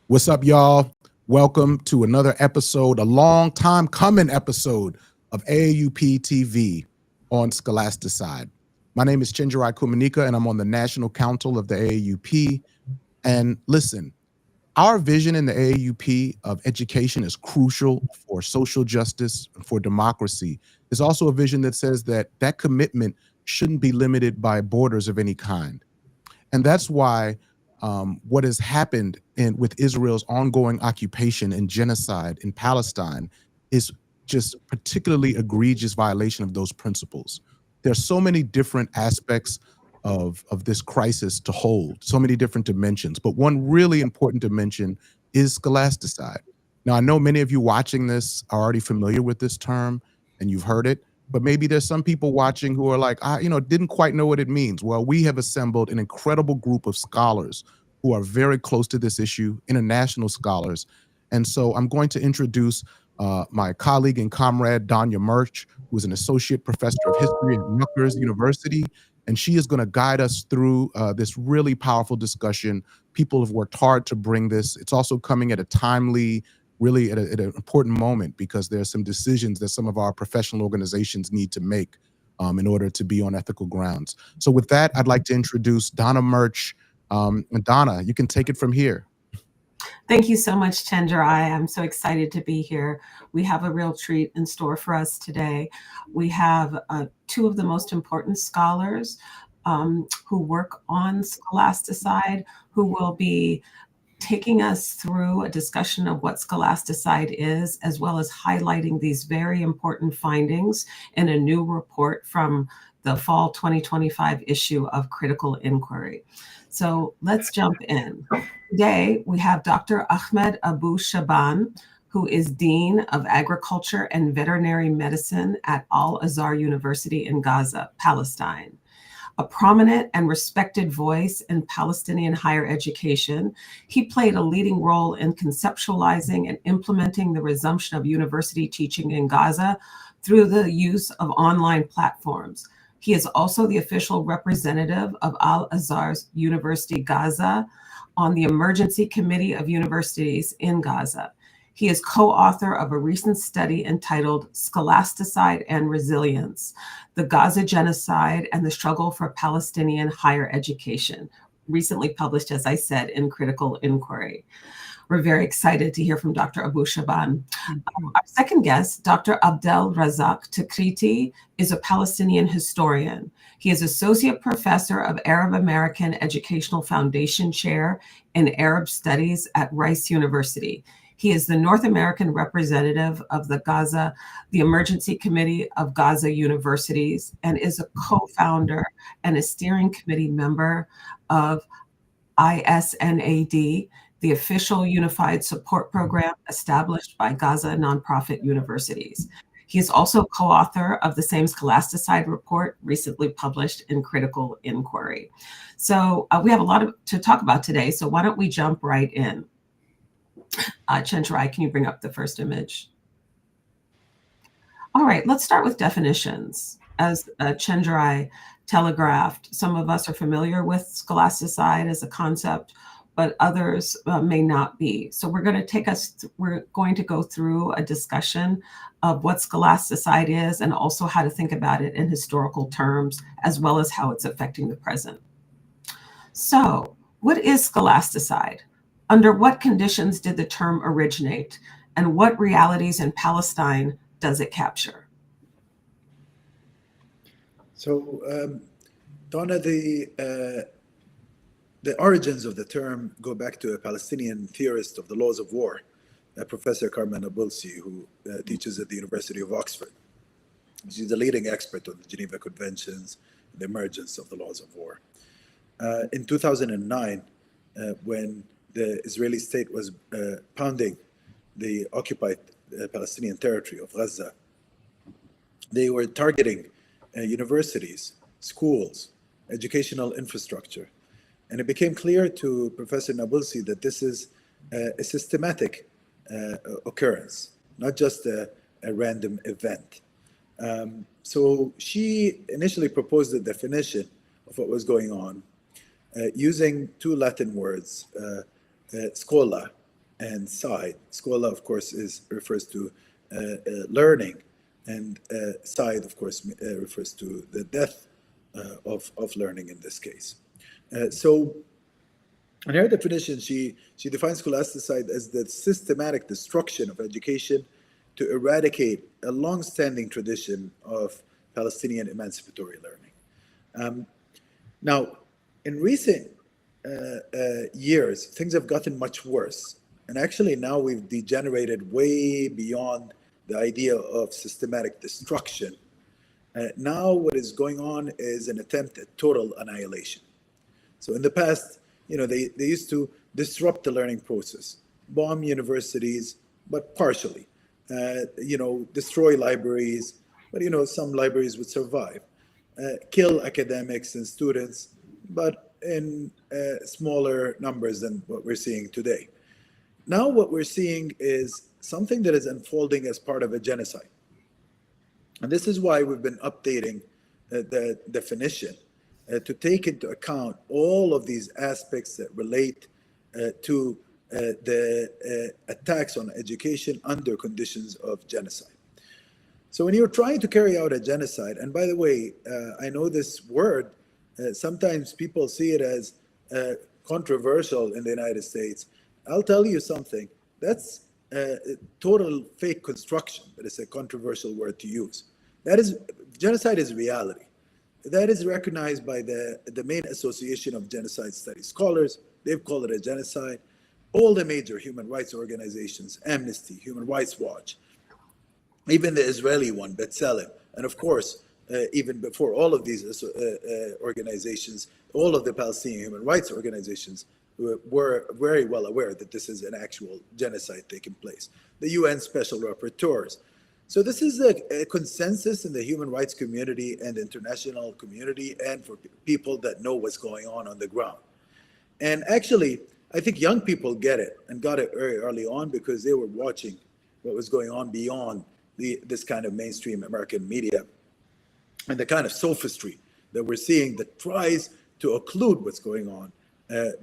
What's up, y'all? Welcome to another episode, a long time coming episode of AAUP TV on Scholasticide. My name is Chinjarai Kumanika, and I'm on the National Council of the AAUP. And listen, our vision in the AAUP of education is crucial for social justice and for democracy. It's also a vision that says that that commitment shouldn't be limited by borders of any kind. And that's why what has happened with Israel's ongoing occupation and genocide in Palestine is just particularly egregious violation of those principles. There's so many different aspects of this crisis to hold, so many different dimensions. But one really important dimension is scholasticide. Now, I know many of you watching this are already familiar with this term and you've heard it, but maybe there's some people watching who are like, didn't quite know what it means. Well, we have assembled an incredible group of scholars who are very close to this issue, international scholars. And so I'm going to introduce my colleague and comrade, Danya Murch, who is an associate professor of history at Rutgers University. And she is going to guide us through this really powerful discussion. People have worked hard to bring this. It's also coming at a timely, really at an important moment because there are some decisions that some of our professional organizations need to make in order to be on ethical grounds. So with that, I'd like to introduce Donna Murch. And Donna, you can take it from here. Thank you so much, Chenjerai. I'm so excited to be here. We have a real treat in store for us today. We have two of the most important scholars who work on Scholasticide, who will be taking us through a discussion of what Scholasticide is, as well as highlighting these very important findings in a new report from the fall 2025 issue of Critical Inquiry. So let's jump in. Today, we have Dr. Ahmed Abu Shaban, who is Dean of Agriculture and Veterinary Medicine at Al-Azhar University in Gaza, Palestine. A prominent and respected voice in Palestinian higher education, he played a leading role in conceptualizing and implementing the resumption of university teaching in Gaza through the use of online platforms. He is also the official representative of Al-Azhar's University Gaza on the Emergency Committee of Universities in Gaza. He is co-author of a recent study entitled Scholasticide and Resilience, the Gaza Genocide and the Struggle for Palestinian Higher Education, recently published, as I said, in Critical Inquiry. We're very excited to hear from Dr. Abu Shaban. Our second guest, Dr. Abdel Razak Takriti, is a Palestinian historian. He is Associate Professor of Arab American Educational Foundation Chair in Arab Studies at Rice University. He is the North American representative of the Emergency Committee of Gaza Universities, and is a co-founder and a steering committee member of ISNAD, the official unified support program established by Gaza nonprofit universities. He is also co-author of the same Scholasticide report recently published in Critical Inquiry. So we have a lot to talk about today, so why don't we jump right in? Chenjerai, can you bring up the first image? All right, let's start with definitions. As Chenjerai telegraphed, some of us are familiar with scholasticide as a concept, but others may not be. So we're going to go through a discussion of what scholasticide is and also how to think about it in historical terms, as well as how it's affecting the present. So what is scholasticide? Under what conditions did the term originate, and what realities in Palestine does it capture? So, Donna, the origins of the term go back to a Palestinian theorist of the laws of war, Professor Carmen Abulsi, who teaches at the University of Oxford. She's the leading expert on the Geneva Conventions and the emergence of the laws of war. In 2009, when the Israeli state was pounding the occupied Palestinian territory of Gaza, they were targeting universities, schools, educational infrastructure. And it became clear to Professor Nabulsi that this is a systematic occurrence, not just a random event. So she initially proposed a definition of what was going on using two Latin words, schola, and side. Schola, of course, refers to learning, and side, of course, refers to the death of learning in this case. So, in her definition, she defines scholasticide as the systematic destruction of education to eradicate a long-standing tradition of Palestinian emancipatory learning. Now, in recent years, things have gotten much worse. And actually, now we've degenerated way beyond the idea of systematic destruction. Now, what is going on is an attempt at total annihilation. So, in the past, they used to disrupt the learning process, bomb universities, but partially, destroy libraries, but some libraries would survive, kill academics and students, but in smaller numbers than what we're seeing today. Now, what we're seeing is something that is unfolding as part of a genocide. And this is why we've been updating the definition to take into account all of these aspects that relate to the attacks on education under conditions of genocide. So when you're trying to carry out a genocide, and by the way, I know this word, sometimes people see it as controversial in the United States. I'll tell you something, that's total fake construction, but it's a controversial word to use. That is, genocide is reality. That is recognized by the main association of genocide studies scholars. They've called it a genocide. All the major human rights organizations, Amnesty, Human Rights Watch, even the Israeli one, B'Tselem, and of course, even before all of these organizations, all of the Palestinian human rights organizations were very well aware that this is an actual genocide taking place. The UN special rapporteurs. So this is a consensus in the human rights community and the international community and for people that know what's going on the ground. And actually, I think young people get it and got it very early on because they were watching what was going on beyond this kind of mainstream American media and the kind of sophistry that we're seeing that tries to occlude what's going on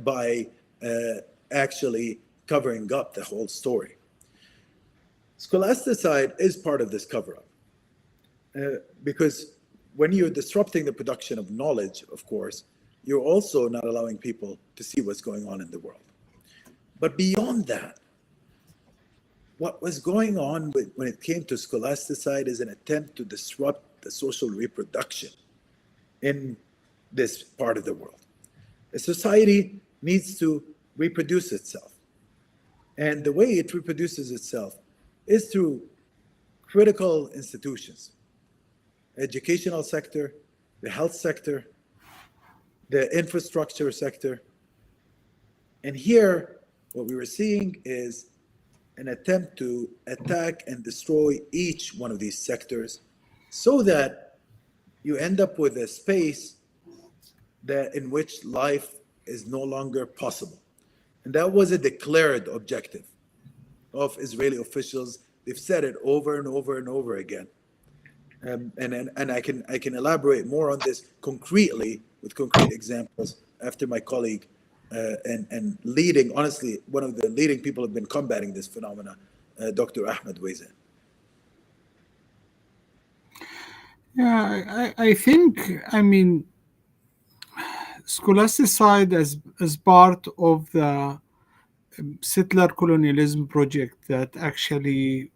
by actually covering up the whole story. Scholasticide is part of this cover-up because when you're disrupting the production of knowledge, of course, you're also not allowing people to see what's going on in the world. But beyond that, what was going on when it came to scholasticide is an attempt to disrupt the social reproduction in this part of the world. A society needs to reproduce itself. And the way it reproduces itself is through critical institutions, educational sector, the health sector, the infrastructure sector. And here, what we were seeing is an attempt to attack and destroy each one of these sectors so that you end up with a space that in which life is no longer possible. And that was a declared objective of Israeli officials. They've said it over and over and over again. And I can elaborate more on this concretely with concrete examples after my colleague and leading, honestly, one of the leading people have been combating this phenomena, Dr. Ahmed weighs in. Yeah, I think, I mean, scholasticide as part of the settler colonialism project that actually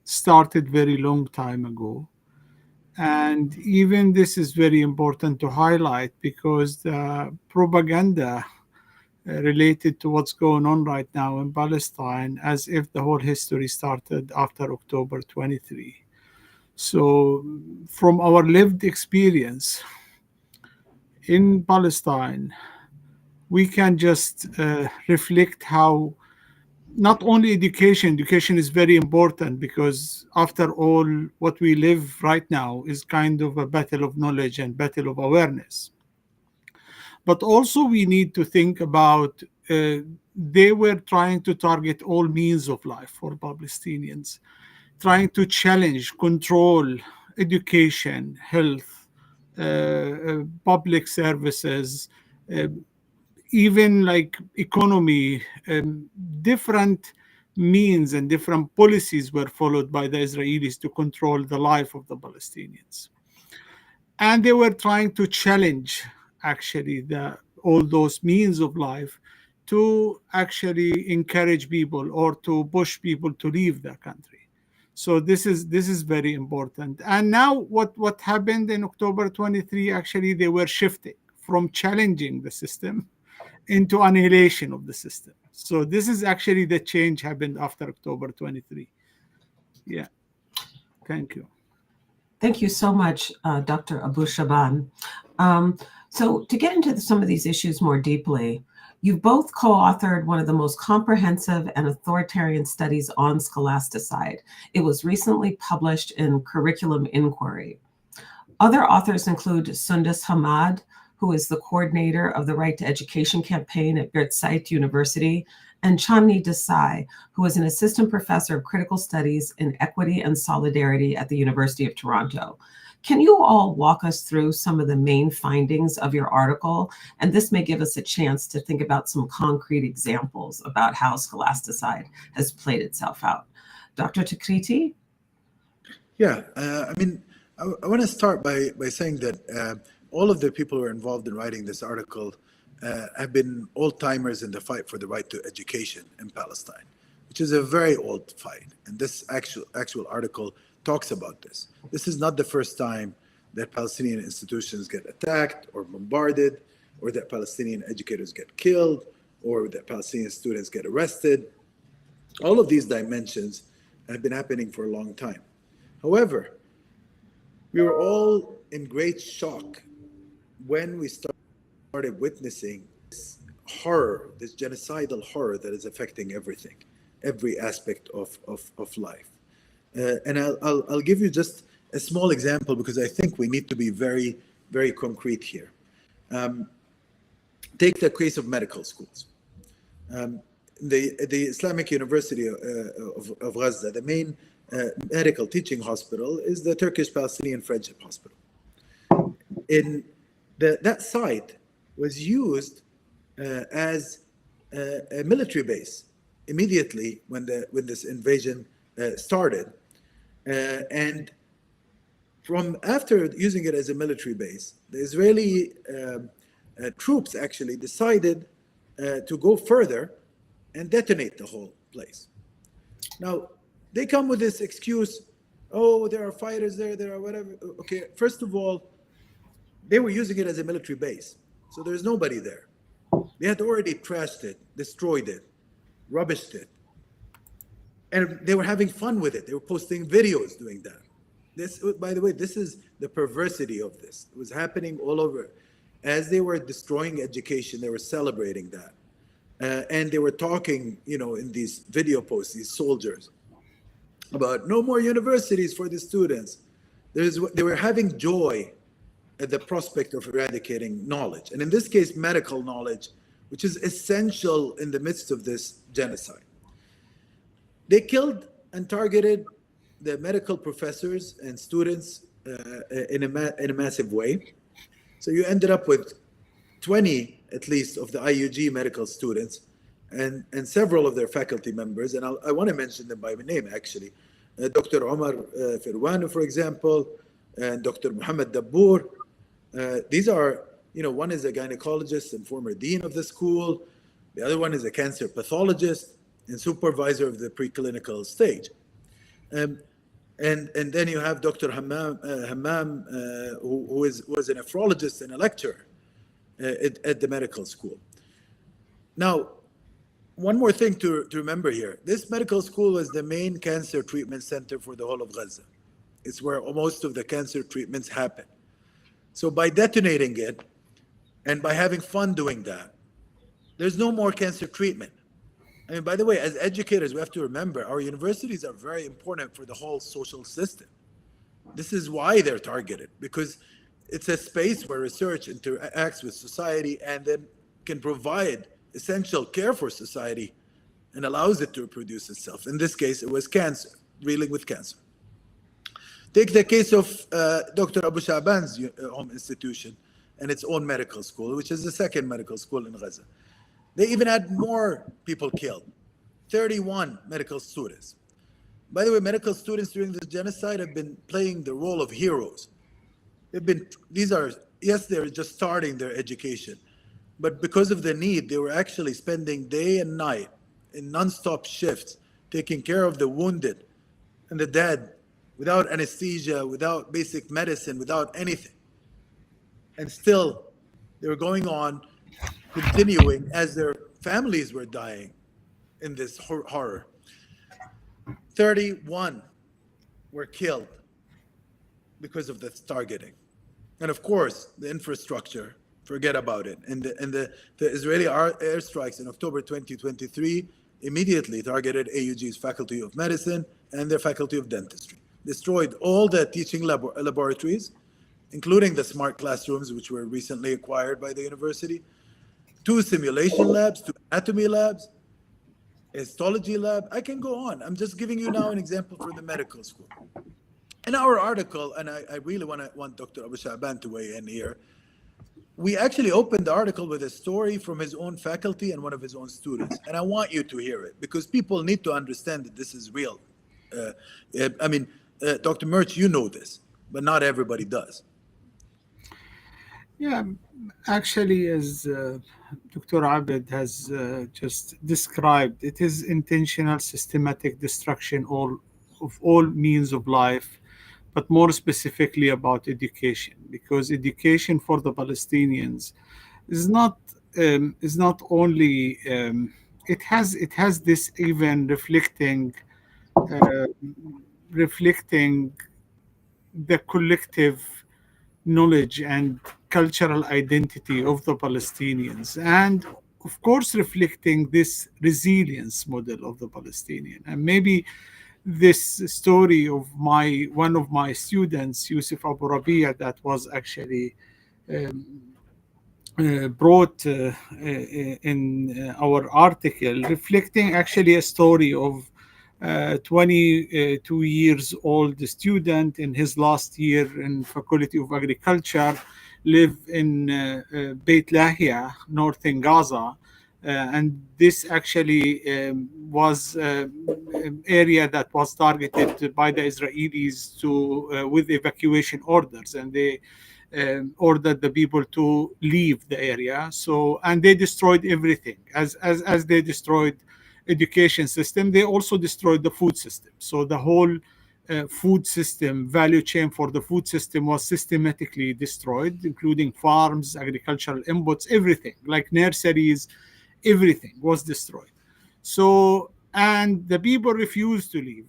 started very long time ago. And even this is very important to highlight because the propaganda related to what's going on right now in Palestine, as if the whole history started after October 23. So from our lived experience in Palestine, we can just reflect how not only education is very important because after all, what we live right now is kind of a battle of knowledge and battle of awareness. But also we need to think about they were trying to target all means of life for Palestinians, trying to challenge, control education, health, public services, even like economy, different means and different policies were followed by the Israelis to control the life of the Palestinians. And they were trying to challenge actually all those means of life to actually encourage people or to push people to leave the country. So this is very important. And now what happened in October 23, actually they were shifting from challenging the system into annihilation of the system. So this is actually the change happened after October 23. Yeah. Thank you. Thank you so much, Dr. Abu Shaban. So to get into some of these issues more deeply, you've both co-authored one of the most comprehensive and authoritarian studies on scholasticide. It was recently published in Curriculum Inquiry. Other authors include Sundus Hamad, who is the coordinator of the Right to Education campaign at Birzeit University, and Chandni Desai, who is an assistant professor of critical studies in equity and solidarity at the University of Toronto. Can you all walk us through some of the main findings of your article? And this may give us a chance to think about some concrete examples about how scholasticide has played itself out. Dr. Takriti? Yeah, I want to start by saying that all of the people who are involved in writing this article have been old-timers in the fight for the right to education in Palestine, which is a very old fight. And this actual article talks about this. This is not the first time that Palestinian institutions get attacked or bombarded, or that Palestinian educators get killed, or that Palestinian students get arrested. All of these dimensions have been happening for a long time. However, we were all in great shock when we started witnessing this horror, this genocidal horror that is affecting everything, every aspect of life. And I'll give you just a small example because I think we need to be very, very concrete here. Take the case of medical schools. The Islamic University of Gaza, the main medical teaching hospital is the Turkish Palestinian Friendship Hospital. That site was used as a military base immediately when this invasion started, and from after using it as a military base, the Israeli troops actually decided to go further and detonate the whole place. Now, they come with this excuse, oh, there are fighters there are whatever. Okay, first of all, they were using it as a military base, so there's nobody there. They had already trashed it, destroyed it, rubbished it, and they were having fun with it. They were posting videos doing that. This, by the way, this is the perversity of this. It was happening all over. As they were destroying education, they were celebrating that. And they were talking, in these video posts, these soldiers, about no more universities for the students. They were having joy at the prospect of eradicating knowledge. And in this case, medical knowledge, which is essential in the midst of this genocide. They killed and targeted the medical professors and students in a massive way. So you ended up with 20, at least, of the IUG medical students and several of their faculty members. And I want to mention them by name, actually. Dr. Omar Firwanu, for example, and Dr. Muhammad Dabbour. These are, one is a gynecologist and former dean of the school. The other one is a cancer pathologist and supervisor of the preclinical stage. And then you have Dr. Hammam, who was a nephrologist and a lecturer at the medical school. Now, one more thing to remember here. This medical school was the main cancer treatment center for the whole of Gaza. It's where most of the cancer treatments happen. So by detonating it and by having fun doing that, there's no more cancer treatment. I mean, by the way, as educators, we have to remember our universities are very important for the whole social system. This is why they're targeted, because it's a space where research interacts with society and then can provide essential care for society and allows it to reproduce itself. In this case, it was cancer, dealing with cancer. Take the case of Dr. Abu Shaban's home institution and its own medical school, which is the second medical school in Gaza. They even had more people killed. 31 medical students. By the way, medical students during the genocide have been playing the role of heroes. These are, yes, they're just starting their education, but because of the need, they were actually spending day and night in nonstop shifts, taking care of the wounded and the dead without anesthesia, without basic medicine, without anything. And still, they were going on, continuing as their families were dying in this horror. 31 were killed because of this targeting. And of course, the infrastructure, forget about it. And the Israeli airstrikes in October 2023 immediately targeted AUG's Faculty of Medicine and their Faculty of Dentistry, destroyed all the teaching laboratories, including the smart classrooms, which were recently acquired by the university, 2 simulation labs, 2 anatomy labs, histology lab. I can go on. I'm just giving you now an example for the medical school. In our article, and I really want Dr. Abu Sha'ban to weigh in here, we actually opened the article with a story from his own faculty and one of his own students. And I want you to hear it because people need to understand that this is real. Dr. Murch, you know this, but not everybody does. Yeah, actually, as Dr. Abed has just described, it is intentional, systematic destruction of all means of life, but more specifically about education, because education for the Palestinians is not only it has this even reflecting the collective knowledge and cultural identity of the Palestinians, and of course reflecting this resilience model of the Palestinian. And maybe this story of one of my students, Yusuf Abu Rabia, that was actually brought in our article, reflecting actually a story of 22 years old student in his last year in Faculty of Agriculture, live in Beit Lahia, northern Gaza. And this actually was an area that was targeted by the Israelis with evacuation orders, and they ordered the people to leave the area. So, and they destroyed everything. As they destroyed education system, they also destroyed the food system. So the whole food system, value chain for the food system was systematically destroyed, including farms, agricultural inputs, everything, like nurseries, everything was destroyed. So, and the people refused to leave.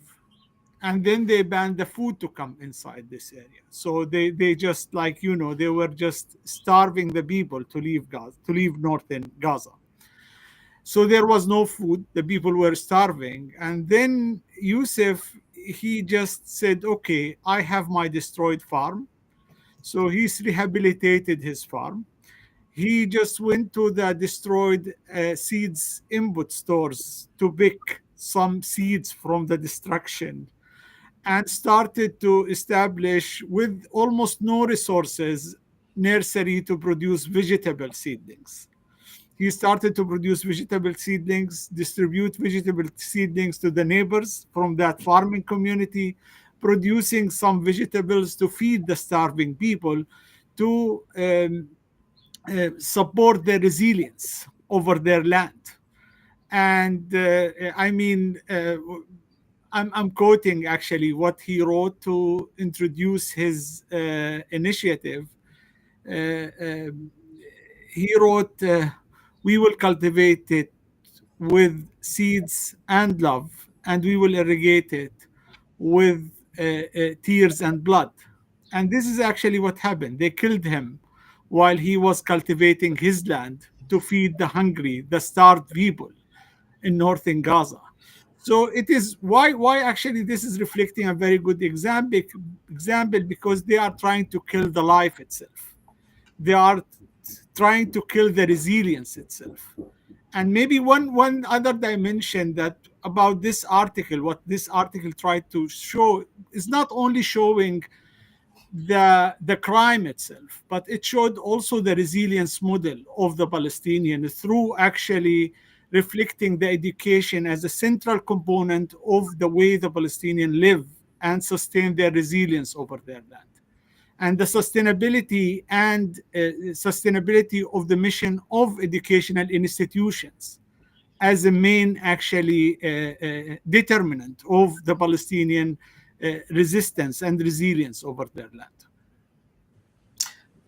And then they banned the food to come inside this area. So they just, like, they were just starving the people to leave Gaza, to leave northern Gaza. So there was no food. The people were starving. And then Yusuf, he just said, okay, I have my destroyed farm. So he's rehabilitated his farm. He just went to the destroyed seeds input stores to pick some seeds from the destruction and started to establish, with almost no resources, nursery to produce vegetable seedlings. He started to produce vegetable seedlings, distribute vegetable seedlings to the neighbors from that farming community, producing some vegetables to feed the starving people, to support their resilience over their land. And I'm quoting actually what he wrote to introduce his initiative. He wrote, we will cultivate it with seeds and love, and we will irrigate it with tears and blood. And this is actually what happened. They killed him while he was cultivating his land to feed the hungry, the starved people in northern Gaza. So it is why actually this is reflecting a very good example, because they are trying to kill the life itself. They are trying to kill the resilience itself. And maybe one other dimension that about this article, what this article tried to show, is not only showing the crime itself, but it showed also the resilience model of the Palestinian through actually reflecting the education as a central component of the way the Palestinians live and sustain their resilience over their land. And the sustainability of the mission of educational institutions as a main actually determinant of the Palestinian resistance and resilience over their land.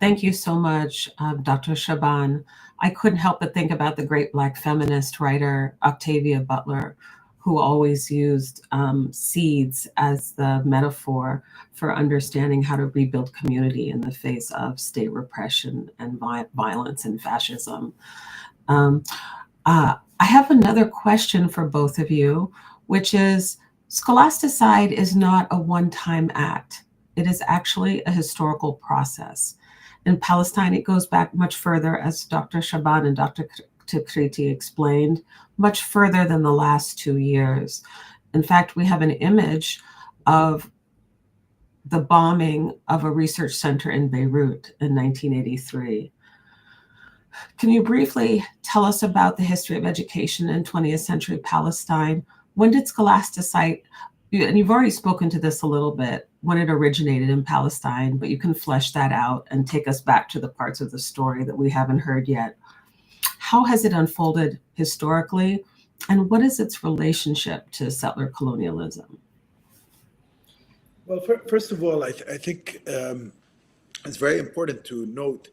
Thank you so much, Dr. Shaban. I couldn't help but think about the great Black feminist writer Octavia Butler, who always used seeds as the metaphor for understanding how to rebuild community in the face of state repression and violence and fascism. I have another question for both of you, which is Scholasticide is not a one-time act. It is actually a historical process. In Palestine, it goes back much further, as Dr. Shaban and Dr. Tikriti explained, much further than the last 2 years. In fact, we have an image of the bombing of a research center in Beirut in 1983. Can you briefly tell us about the history of education in 20th century Palestine? When did Scholasticide, and you've already spoken to this a little bit, when it originated in Palestine, but you can flesh that out and take us back to the parts of the story that we haven't heard yet. How has it unfolded historically, and what is its relationship to settler colonialism? Well, first of all, I think it's very important to note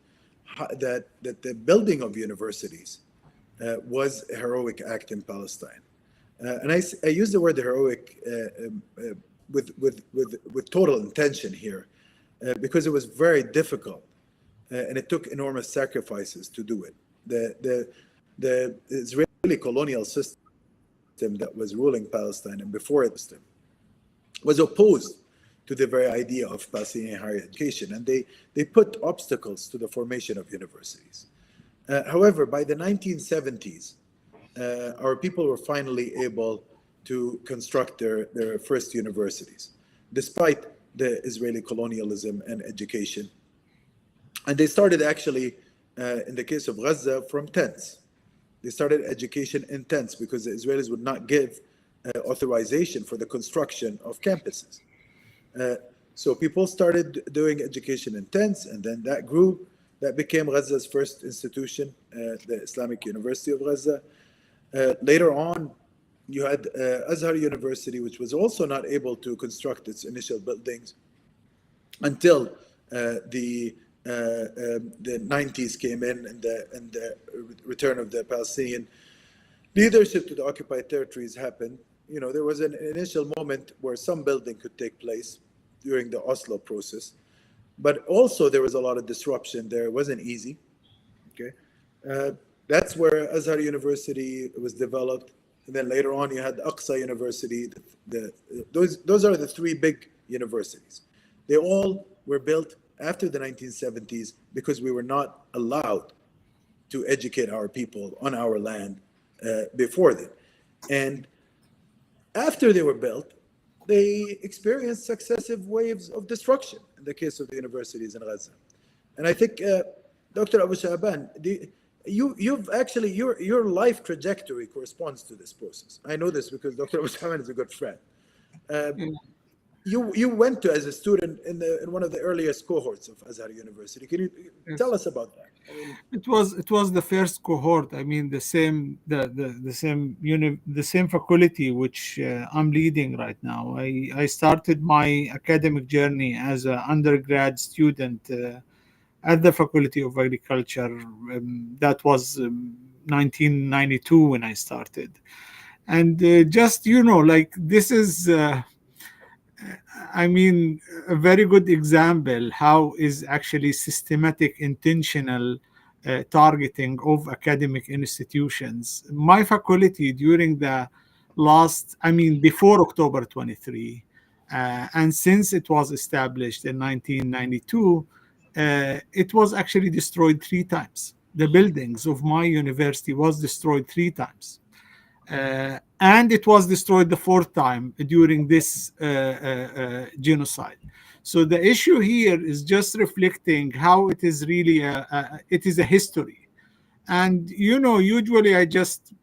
that the building of universities was a heroic act in Palestine. And I use the word heroic with total intention here, because it was very difficult and it took enormous sacrifices to do it. The Israeli colonial system that was ruling Palestine and before it was opposed to the very idea of Palestinian higher education, and they put obstacles to the formation of universities. However, by the 1970s, our people were finally able to construct their first universities, despite the Israeli colonialism and education. And they started actually, in the case of Gaza, from tents. They started education in tents because the Israelis would not give authorization for the construction of campuses. So people started doing education in tents, and then that grew. That became Gaza's first institution, the Islamic University of Gaza. Later on, you had Azhar University, which was also not able to construct its initial buildings until the 90s came in, and the return of the Palestinian leadership to the occupied territories happened. You know, there was an initial moment where some building could take place during the Oslo process, but also there was a lot of disruption there. It wasn't easy. Okay, that's where Azhar University was developed, and then later on you had Aqsa University. Those are the three big universities. They all were built after the 1970s because we were not allowed to educate our people on our land before then. And after they were built, they experienced successive waves of destruction in the case of the universities in Gaza. And I think, Dr. Abu Shaban, you've actually, your life trajectory corresponds to this process. I know this because Dr. Abu Shaban is a good friend. You went to as a student in one of the earliest cohorts of Azhar University. Can you tell us about that? I mean, it was the first cohort. I mean, the same faculty which I'm leading right now. I started my academic journey as an undergrad student at the Faculty of Agriculture. That was 1992 when I started, and just like this is. I mean, a very good example how is actually systematic, intentional targeting of academic institutions. My faculty during the before October 23, and since it was established in 1992, it was actually destroyed 3 times. The buildings of my university was destroyed 3 times. And it was destroyed the 4th time during this genocide. So the issue here is just reflecting how it is really it is a history. And usually I just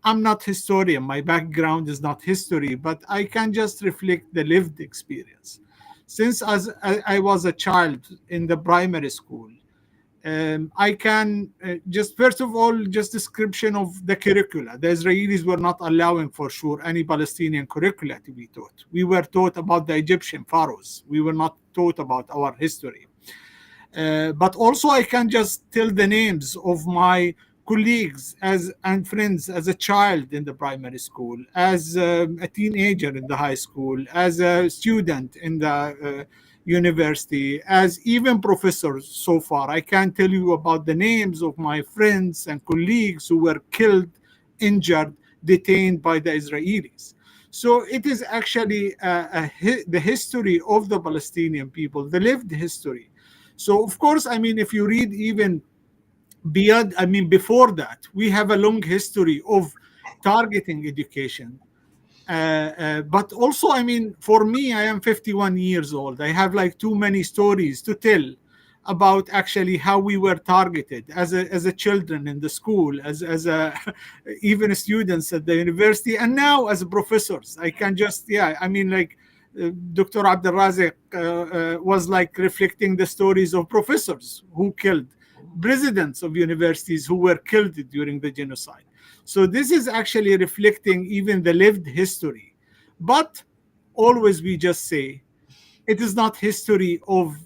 I'm not historian. My background is not history, but I can just reflect the lived experience. Since as I was a child in the primary school, I can just first of all just description of the curricula. The Israelis were not allowing for sure any Palestinian curricula to be taught. We were taught about the Egyptian pharaohs. We were not taught about our history. But also I can just tell the names of my colleagues as and friends as a child in the primary school, as a teenager in the high school, as a student in the university, as even professors. So far I can tell you about the names of my friends and colleagues who were killed, injured, detained by the Israelis. So it is actually the history of the Palestinian people, the lived history. So of course, I mean, if you read even beyond, I mean, before that, we have a long history of targeting education. But also, I mean, for me, I am 51 years old. I have like too many stories to tell about actually how we were targeted as a children in the school, as a even students at the university, and now as professors. I can just, yeah, I mean, like Dr. Abdel Razak was like reflecting the stories of professors who killed, presidents of universities who were killed during the genocide. So this is actually reflecting even the lived history. But always we just say it is not history of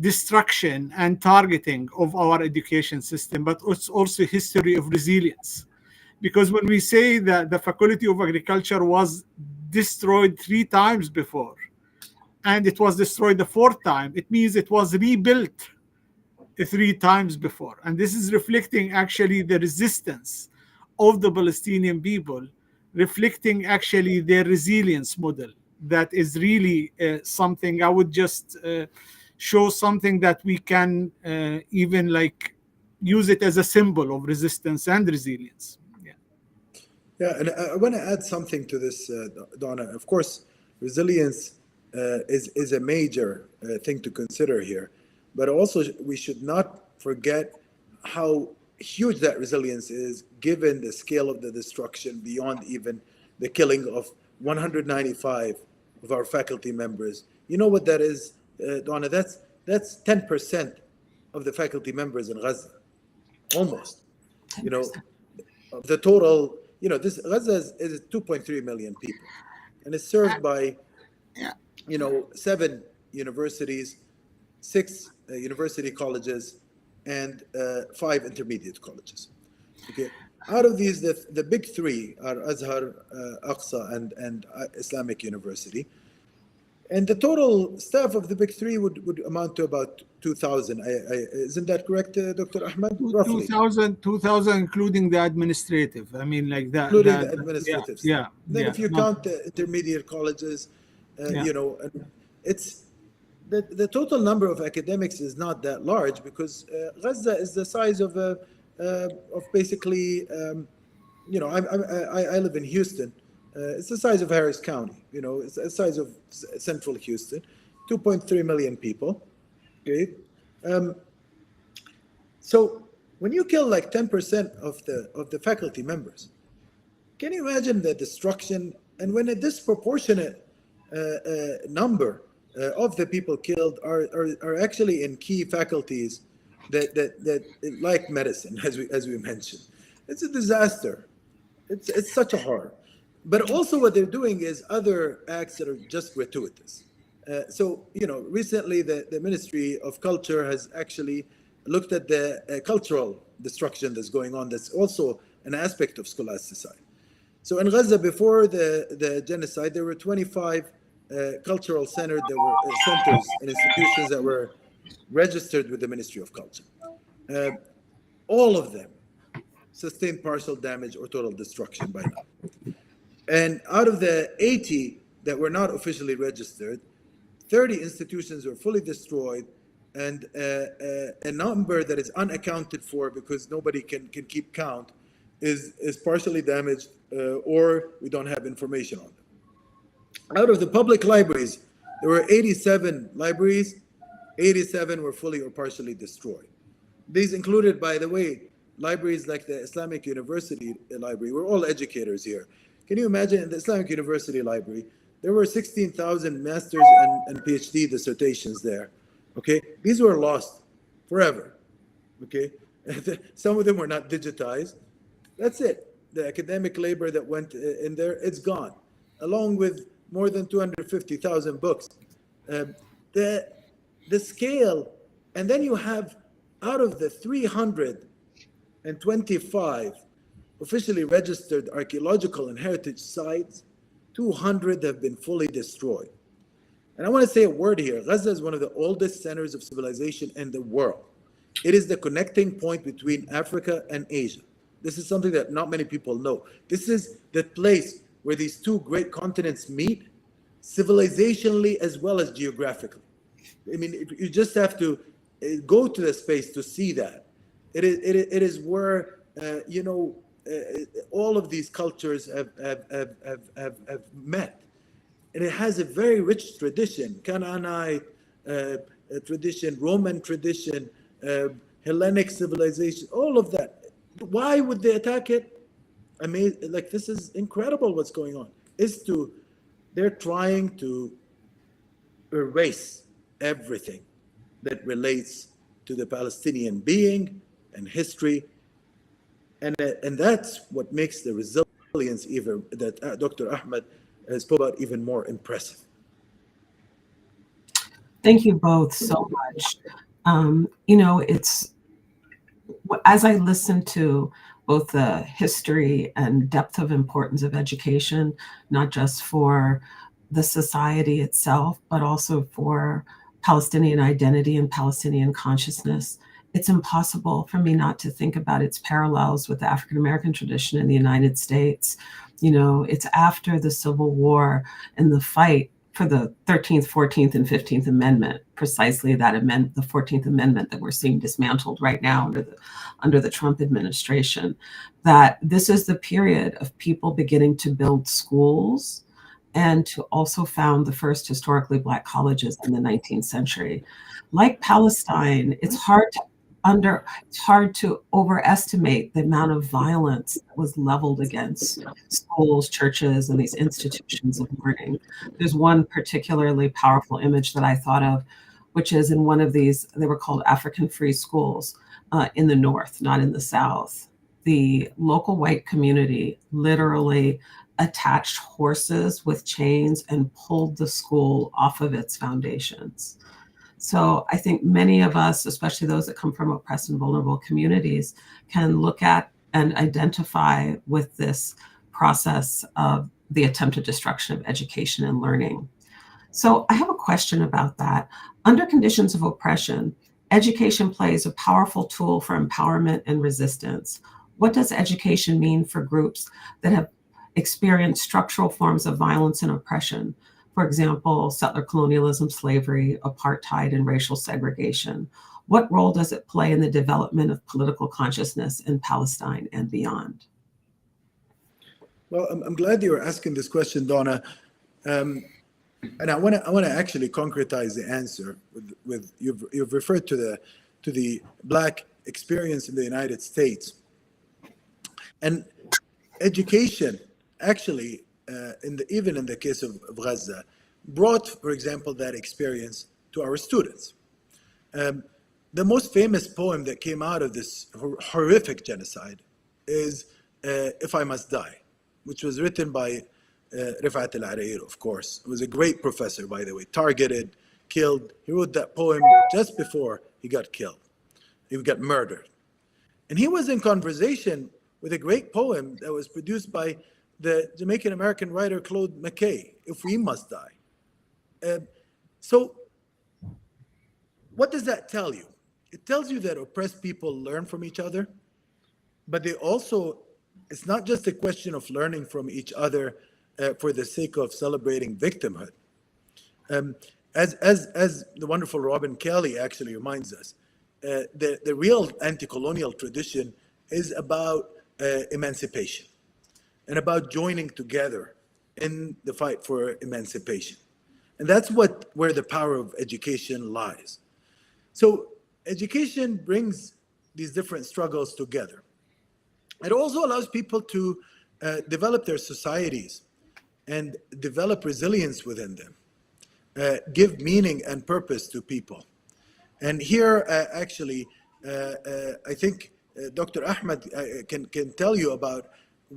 destruction and targeting of our education system, but it's also history of resilience. Because when we say that the Faculty of Agriculture was destroyed 3 times before, and it was destroyed the 4th time, it means it was rebuilt 3 times before. And this is reflecting actually the resistance of the Palestinian people, reflecting actually their resilience model. That is really something I would just show something that we can even like use it as a symbol of resistance and resilience. Yeah, and I want to add something to this, Donna. Of course, resilience is a major thing to consider here, but also we should not forget how huge that resilience is, given the scale of the destruction beyond even the killing of 195 of our faculty members. You know what that is, Donna? That's 10% of the faculty members in Gaza, almost. You know, 10%. of the total, you know, this Gaza is 2.3 million people, and it's served by, Yeah. you know, 7 universities, 6 university colleges, and 5 intermediate colleges. Okay, out of these, the big 3 are Azhar, Aqsa, and Islamic University. And the total staff of the big 3 would amount to about 2,000. Isn't that correct, Dr. Ahmed? Roughly. 2000, including the administrative. I mean, like that. Including the Yeah, administrative staff. yeah, Then yeah. if you Not, count the intermediate colleges, yeah. you know, and it's the total number of academics is not that large, because Gaza is the size of basically, you know, I live in Houston. It's the size of Harris County. You know, it's the size of central Houston, 2.3 million people. Okay, so when you kill like 10% of the faculty members, can you imagine the destruction? And when a disproportionate number of the people killed are actually in key faculties that like medicine, as we mentioned, it's a disaster. It's such a horror. But also, what they're doing is other acts that are just gratuitous. So, you know, recently the Ministry of Culture has actually looked at the cultural destruction that's going on. That's also an aspect of scholasticide. So in Gaza, before the genocide, there were 25 cultural centers and institutions that were registered with the Ministry of Culture. All of them sustained partial damage or total destruction by now. And out of the 80 that were not officially registered, 30 institutions were fully destroyed, and a number that is unaccounted for because nobody can keep count is partially damaged, or we don't have information on them. Out of the public libraries, there were 87 libraries, 87 were fully or partially destroyed. These included, by the way, libraries like the Islamic University Library, we're all educators here. Can you imagine in the Islamic University Library, there were 16,000 master's and PhD dissertations there. Okay, these were lost forever. Okay, some of them were not digitized. That's it. The academic labor that went in there, it's gone, along with more than 250,000 books. Um, the the scale, and then you have out of the 325 officially registered archaeological and heritage sites, 200 have been fully destroyed. And I want to say a word here. Gaza is one of the oldest centers of civilization in the world. It is the connecting point between Africa and Asia. This is something that not many people know. This is the place where these two great continents meet, civilizationally as well as geographically. I mean, you just have to go to the space to see that. It is where, all of these cultures have met. And it has a very rich tradition, Canaanite tradition, Roman tradition, Hellenic civilization, all of that. Why would they attack it? I mean, like, this is incredible what's going on. They're trying to erase everything that relates to the Palestinian being and history. And that's what makes the resilience even that Dr. Ahmed spoke about even more impressive. Thank you both so much. It's as I listen to both the history and depth of importance of education, not just for the society itself, but also for Palestinian identity and Palestinian consciousness, it's impossible for me not to think about its parallels with the African American tradition in the United States. It's after the Civil War and the fight for the 13th, 14th, and 15th Amendment, precisely the 14th Amendment that we're seeing dismantled right now under the Trump administration, that this is the period of people beginning to build schools and to also found the first historically Black colleges in the 19th century. Like Palestine, it's hard to overestimate the amount of violence that was leveled against schools, churches, and these institutions of learning. There's one particularly powerful image that I thought of, which is in one of these, they were called African free schools in the North, not in the South. The local white community literally attached horses with chains and pulled the school off of its foundations. So I think many of us, especially those that come from oppressed and vulnerable communities, can look at and identify with this process of the attempted destruction of education and learning. So I have a question about that. Under conditions of oppression, education plays a powerful tool for empowerment and resistance. What does education mean for groups that have experienced structural forms of violence and oppression? For example, settler colonialism, slavery, apartheid, and racial segregation. What role does it play in the development of political consciousness in Palestine and beyond? Well, I'm glad you were asking this question, Donna. And I want to actually concretize the answer with you've referred to the Black experience in the United States. And education actually, even in the case of Gaza, brought, for example, that experience to our students. The most famous poem that came out of this horrific genocide is If I Must Die, which was written by Rifat al-Arair, of course. He was a great professor, by the way, targeted, killed. He wrote that poem just before he got killed. He got murdered. And he was in conversation with a great poem that was produced by the Jamaican-American writer Claude McKay, If We Must Die. So what does that tell you? It tells you that oppressed people learn from each other, but they also, it's not just a question of learning from each other for the sake of celebrating victimhood. As the wonderful Robin Kelly actually reminds us, the real anti-colonial tradition is about emancipation and about joining together in the fight for emancipation. And that's where the power of education lies. So education brings these different struggles together. It also allows people to develop their societies and develop resilience within them, give meaning and purpose to people. And here, I think Dr. Ahmed can tell you about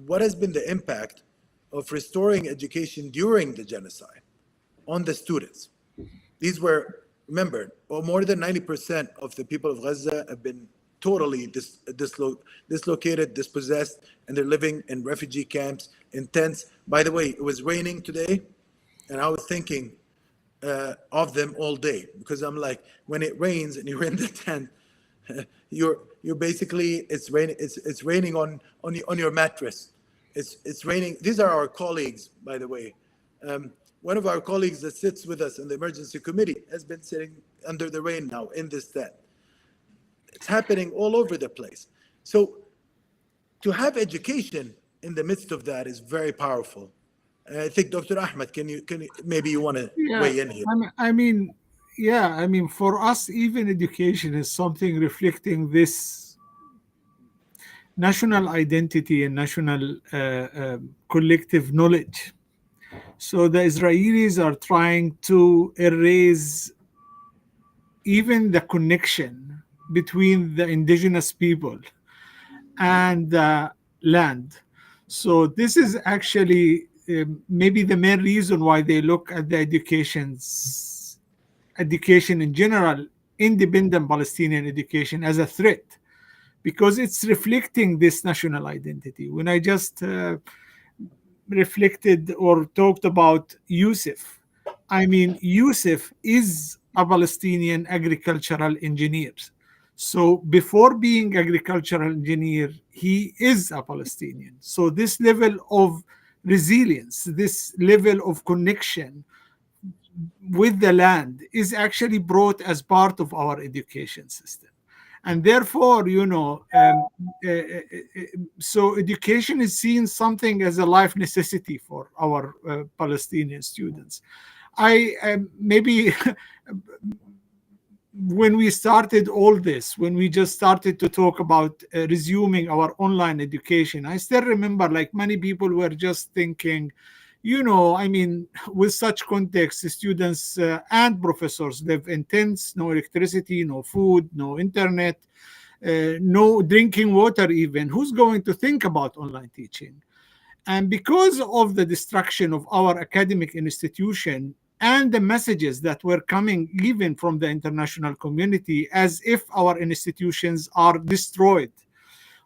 what has been the impact of restoring education during the genocide on the students. These were, remember, more than 90% of the people of Gaza have been totally dislocated, dispossessed, and they're living in refugee camps, in tents. By the way, it was raining today, and I was thinking of them all day, because I'm like, when it rains and you're in the tent, you're basically, it's raining on your mattress. It's raining. These are our colleagues, by the way. One of our colleagues that sits with us in the emergency committee has been sitting under the rain now in this tent. It's happening all over the place. So to have education in the midst of that is very powerful. And I think Dr. Ahmed, can you maybe you want to weigh in here? I mean, for us, even education is something reflecting this national identity and national collective knowledge. So the Israelis are trying to erase even the connection between the indigenous people and the land. So this is actually maybe the main reason why they look at the education in general, independent Palestinian education, as a threat, because it's reflecting this national identity. When I just reflected or talked about Yusuf, I mean, Yusuf is a Palestinian agricultural engineer. So before being agricultural engineer, he is a Palestinian. So this level of resilience, this level of connection with the land is actually brought as part of our education system. And therefore, so education is seen something as a life necessity for our Palestinian students. Maybe when we started all this, when we just started to talk about resuming our online education, I still remember, like, many people were just thinking, I mean, with such context, the students and professors live in tents, no electricity, no food, no internet, no drinking water even. Who's going to think about online teaching? And because of the destruction of our academic institution and the messages that were coming even from the international community as if our institutions are destroyed,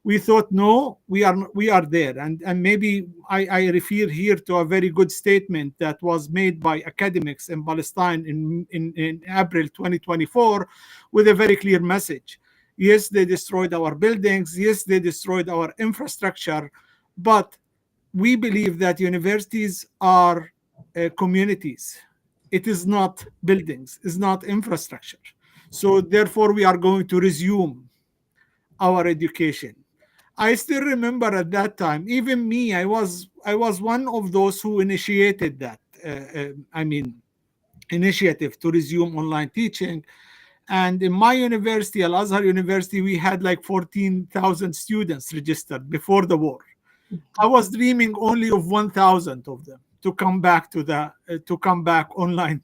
we thought, no, we are there. And maybe I refer here to a very good statement that was made by academics in Palestine in April 2024 with a very clear message. Yes, they destroyed our buildings. Yes, they destroyed our infrastructure. But we believe that universities are communities. It is not buildings. It's not infrastructure. So therefore, we are going to resume our education. I still remember at that time, even me, I was one of those who initiated that. Initiative to resume online teaching. And in my university, Al Azhar University, we had like 14,000 students registered before the war. I was dreaming only of 1,000 of them to come back online.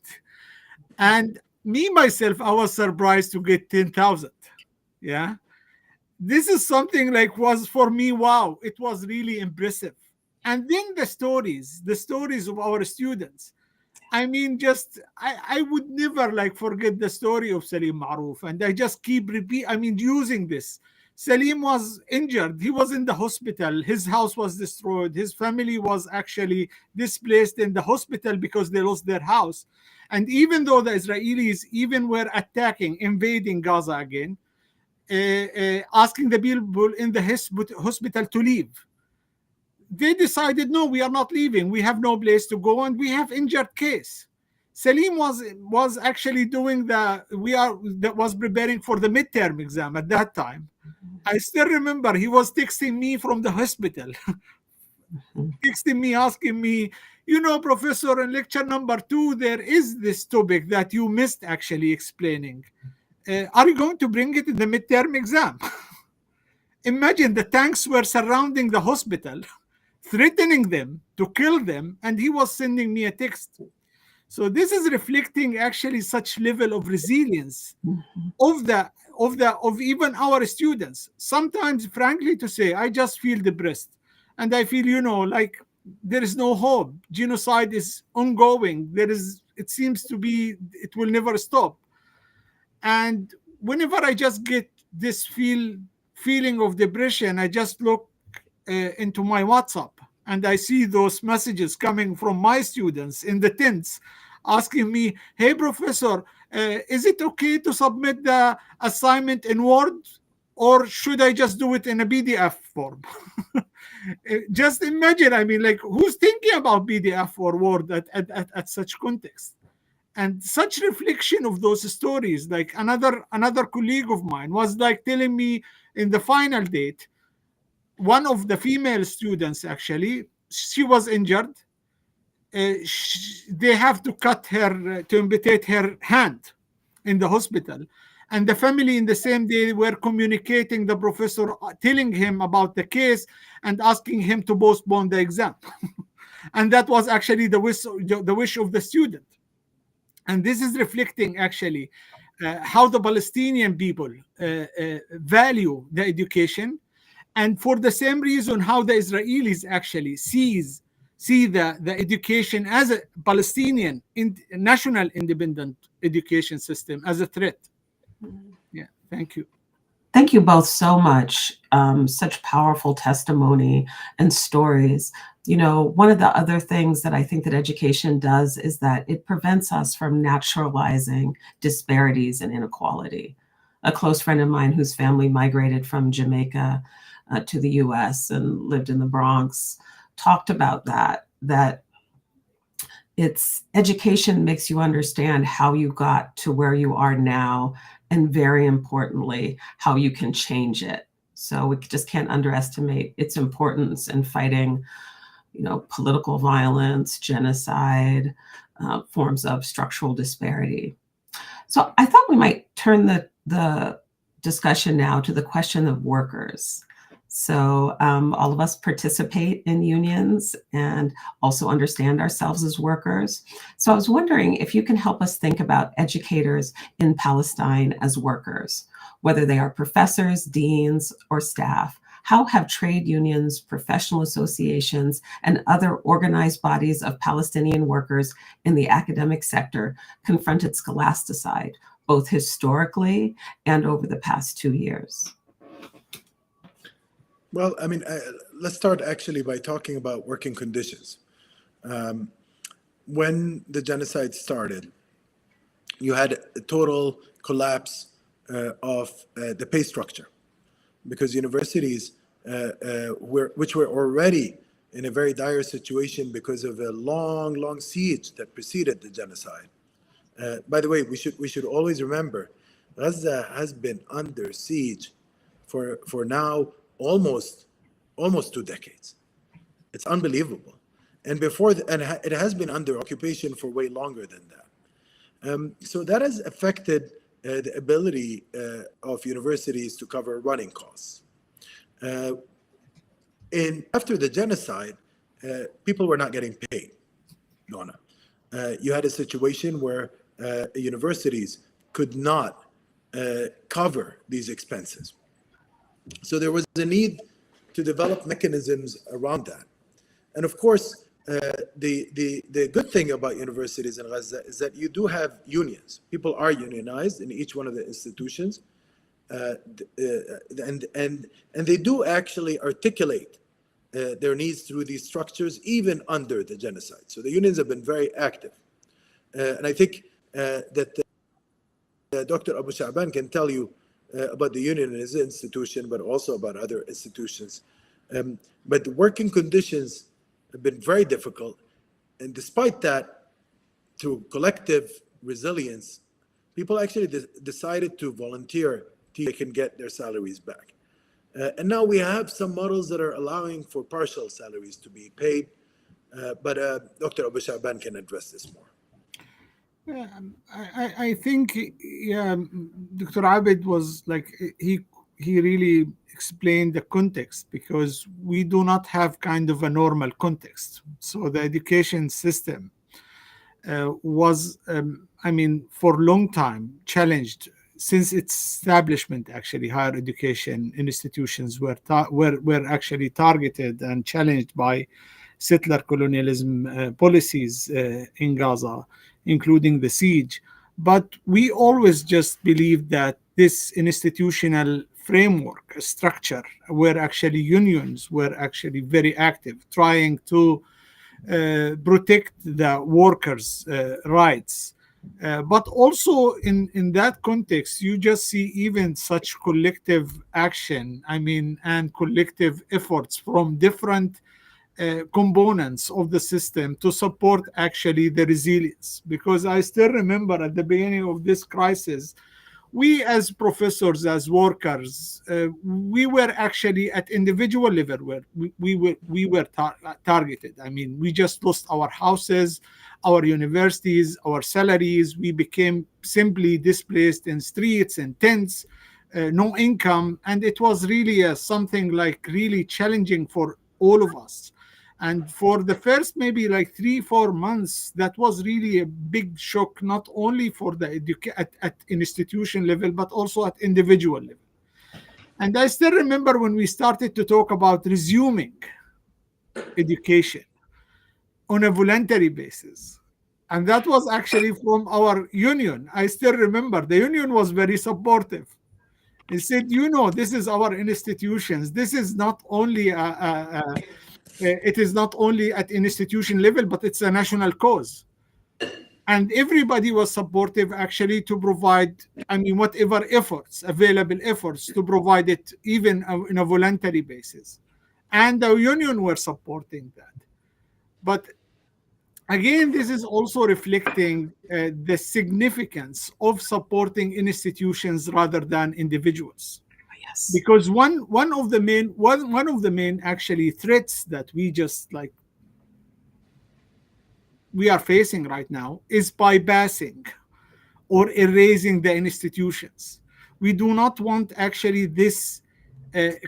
And me myself, I was surprised to get 10,000. Yeah. This is something like was for me, wow, it was really impressive. And then the stories of our students. I mean, I would never like forget the story of Salim Maroof. And I just keep using this. Salim was injured. He was in the hospital. His house was destroyed. His family was actually displaced in the hospital because they lost their house. And even though the Israelis even were invading Gaza again, asking the people in the hospital to leave, they decided, no, we are not leaving. We have no place to go, and we have injured case. Salim was actually was preparing for the midterm exam at that time. I still remember he was texting me from the hospital, texting me, asking me, Professor, in lecture number 2, there is this topic that you missed actually explaining. Are you going to bring it in the midterm exam? imagine the tanks were surrounding the hospital, threatening them to kill them, and he was sending me a text. So this is reflecting actually such level of resilience of even our students. Sometimes, frankly to say, I just feel depressed, and I feel, like there is no hope. Genocide is ongoing. It seems to be, it will never stop. And whenever I just get this feeling of depression, I just look into my WhatsApp, and I see those messages coming from my students in the tents asking me, hey, professor, is it okay to submit the assignment in Word, or should I just do it in a PDF form? Just imagine, I mean, like, who's thinking about PDF or Word at such context? And such reflection of those stories, like another colleague of mine was like telling me in the final date, one of the female students, actually, she was injured. They have to cut her, to amputate her hand in the hospital. And the family in the same day were communicating the professor, telling him about the case and asking him to postpone the exam. And that was actually the wish of the student. And this is reflecting actually how the Palestinian people value the education, and for the same reason how the Israelis actually see the education as a Palestinian national independent education system as a threat. Yeah, thank you. Thank you both so much. Such powerful testimony and stories. One of the other things that I think that education does is that it prevents us from naturalizing disparities and inequality. A close friend of mine whose family migrated from Jamaica to the US and lived in the Bronx talked about that it's education makes you understand how you got to where you are now, and very importantly, how you can change it. So we just can't underestimate its importance in fighting, political violence, genocide, forms of structural disparity. So I thought we might turn the discussion now to the question of workers. So all of us participate in unions and also understand ourselves as workers. So I was wondering if you can help us think about educators in Palestine as workers, whether they are professors, deans, or staff. How have trade unions, professional associations, and other organized bodies of Palestinian workers in the academic sector confronted scholasticide, both historically and over the past 2 years? Well, I mean, let's start actually by talking about working conditions. When the genocide started, you had a total collapse of the pay structure, because universities, which were already in a very dire situation because of a long siege that preceded the genocide. By the way, we should always remember, Gaza has been under siege for now almost 2 decades. It's unbelievable, and it has been under occupation for way longer than that. So that has affected the ability of universities to cover running costs. After the genocide, people were not getting paid, Donna. You had a situation where universities could not cover these expenses. So there was a need to develop mechanisms around that. And of course, the good thing about universities in Gaza is that you do have unions. People are unionized in each one of the institutions, and they do actually articulate their needs through these structures, even under the genocide. So the unions have been very active, and I think that Dr. Abu Sha'ban can tell you about the union in his institution, but also about other institutions. But the working conditions have been very difficult. And despite that, through collective resilience, people actually decided to volunteer till they can get their salaries back. And now we have some models that are allowing for partial salaries to be paid. But Dr. Abu Sha'ban can address this more. I think Dr. Abed was like, he he really explained the context, because we do not have kind of a normal context. So the education system was, for a long time challenged since its establishment. Actually, higher education institutions were actually targeted and challenged by settler colonialism policies in Gaza, including the siege. But we always just believed that this institutional framework, structure, where actually unions were actually very active, trying to protect the workers' rights. But also in that context, you just see even such collective action, and collective efforts from different components of the system to support actually the resilience. Because I still remember at the beginning of this crisis, we as professors, as workers, we were actually at individual level where we were targeted. We just lost our houses, our universities, our salaries. We became simply displaced in streets and tents, no income, and it was really something like really challenging for all of us. And for the first maybe like 3-4 months, that was really a big shock, not only for the at institution level, but also at individual level. And I still remember when we started to talk about resuming education on a voluntary basis. And that was actually from our union. I still remember the union was very supportive. It said, this is our institutions. This is not only it is not only at institution level, but it's a national cause. And everybody was supportive actually to provide, whatever efforts, available efforts to provide it even in a voluntary basis. And the union were supporting that. But again, this is also reflecting the significance of supporting institutions rather than individuals. Yes. Because one of the main actually threats that we are facing right now is bypassing or erasing the institutions. We do not want actually this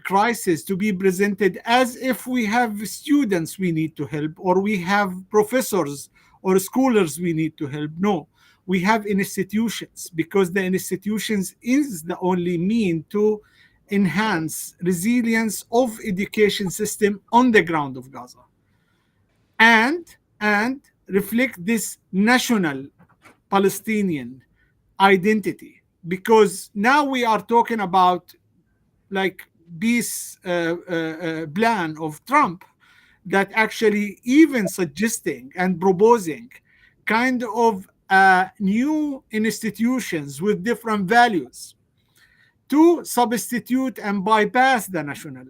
crisis to be presented as if we have students we need to help, or we have professors or scholars we need to help. No, we have institutions, because the institutions is the only mean to enhance resilience of education system on the ground of Gaza, and reflect this national Palestinian identity. Because now we are talking about like peace plan of Trump, that actually even suggesting and proposing kind of new institutions with different values to substitute and bypass the national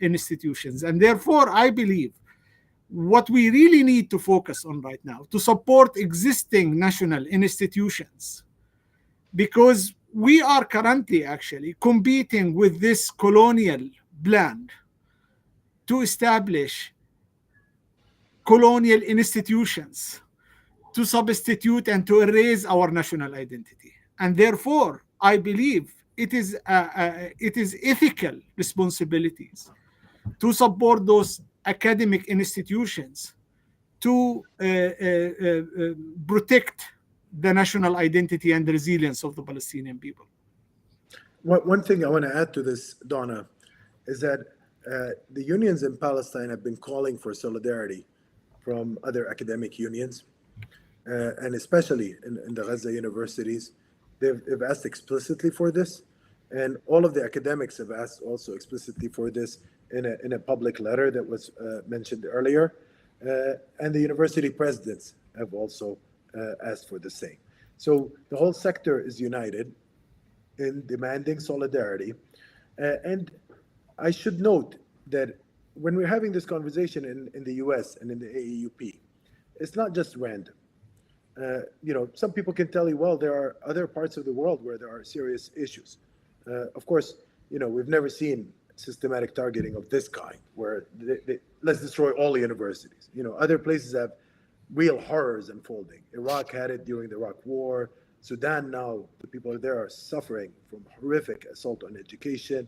institutions. And therefore, I believe what we really need to focus on right now to support existing national institutions, because we are currently actually competing with this colonial plan to establish colonial institutions to substitute and to erase our national identity. And therefore, I believe it is ethical responsibilities to support those academic institutions to protect the national identity and the resilience of the Palestinian people. One thing I want to add to this, Donna, is that the unions in Palestine have been calling for solidarity from other academic unions, and especially in the Gaza universities. They've asked explicitly for this, and all of the academics have asked also explicitly for this in a public letter that was mentioned earlier, and the university presidents have also asked for the same. So the whole sector is united in demanding solidarity. And I should note that when we're having this conversation in the US and in the AEUP, it's not just random. Some people can tell you, well, there are other parts of the world where there are serious issues. Of course, we've never seen systematic targeting of this kind, where let's destroy all universities. Other places have real horrors unfolding. Iraq had it during the Iraq War. Sudan now, the people there are suffering from horrific assault on education.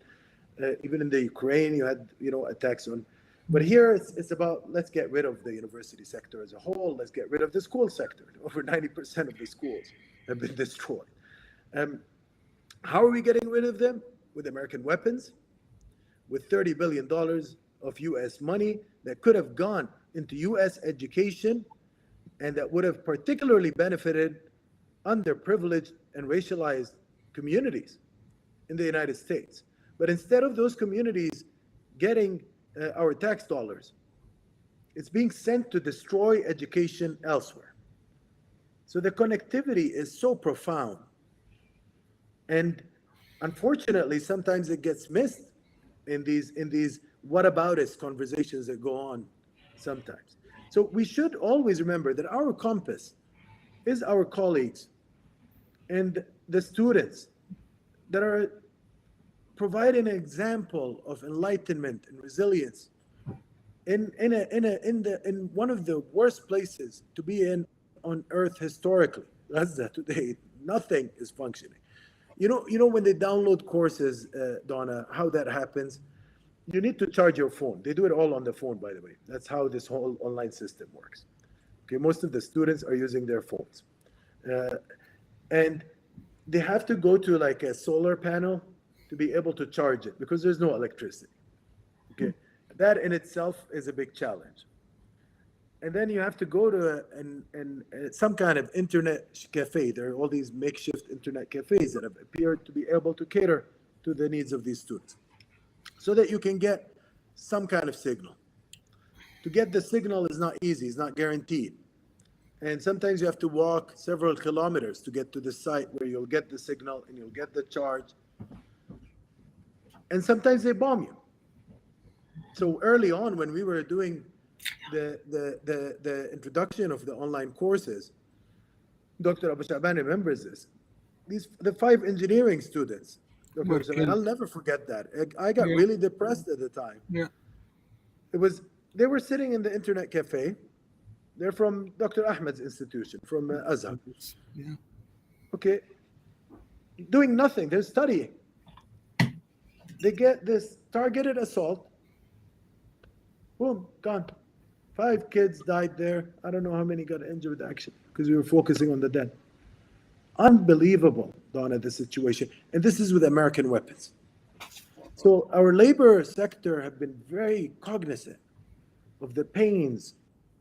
Even in the Ukraine, you had attacks on. But here it's about, let's get rid of the university sector as a whole. Let's get rid of the school sector. Over 90% of the schools have been destroyed. How are we getting rid of them? With American weapons, with $30 billion of US money that could have gone into US education and that would have particularly benefited underprivileged and racialized communities in the United States. But instead of those communities getting our tax dollars, it's being sent to destroy education elsewhere. So the connectivity is so profound. And unfortunately, sometimes it gets missed in these whataboutist conversations that go on sometimes. So we should always remember that our compass is our colleagues and the students that are providing an example of enlightenment and resilience in one of the worst places to be in on earth historically. Gaza today, nothing is functioning. You know when they download courses, Donna, how that happens? You need to charge your phone. They do it all on the phone, by the way. That's how this whole online system works. Okay, most of the students are using their phones. And they have to go to like a solar panel to be able to charge it because there's no electricity. Okay, that in itself is a big challenge. And then you have to go to some kind of internet cafe. There are all these makeshift internet cafes that have appeared to be able to cater to the needs of these students so that you can get some kind of signal. To get the signal is not easy, it's not guaranteed. And sometimes you have to walk several kilometers to get to the site where you'll get the signal and you'll get the charge. And sometimes they bomb you. So early on, when we were doing the introduction of the online courses, Dr. Abu Sha'ban remembers this. The 5 engineering students, Dr. Abu Sha'ban, I'll never forget that. I got really depressed at the time. Yeah. They were sitting in the internet cafe. They're from Dr. Ahmed's institution, from Azhar. Yeah. Okay, doing nothing. They're studying. They get this targeted assault. Boom, gone. 5 kids died there. I don't know how many got injured actually, because we were focusing on the dead. Unbelievable, Donna, the situation. And this is with American weapons. So our labor sector have been very cognizant of the pains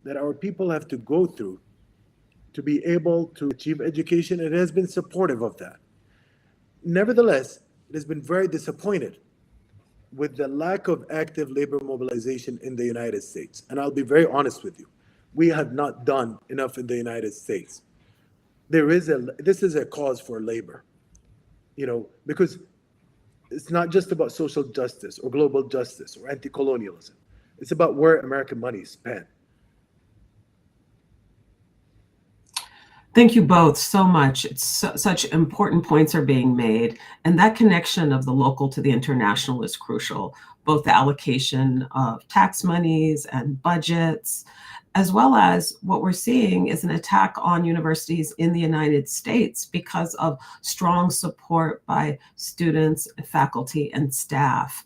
that our people have to go through to be able to achieve education. It has been supportive of that. Nevertheless, it has been very disappointed with the lack of active labor mobilization in the United States. And I'll be very honest with you. We have not done enough in the United States. This is a cause for labor, because it's not just about social justice or global justice or anti-colonialism. It's about where American money is spent. Thank you both so much. Such important points are being made. And that connection of the local to the international is crucial, both the allocation of tax monies and budgets, as well as what we're seeing is an attack on universities in the United States because of strong support by students, faculty, and staff